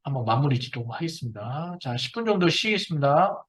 한번 마무리 짓도록 하겠습니다. 자, 10분 정도 쉬겠습니다.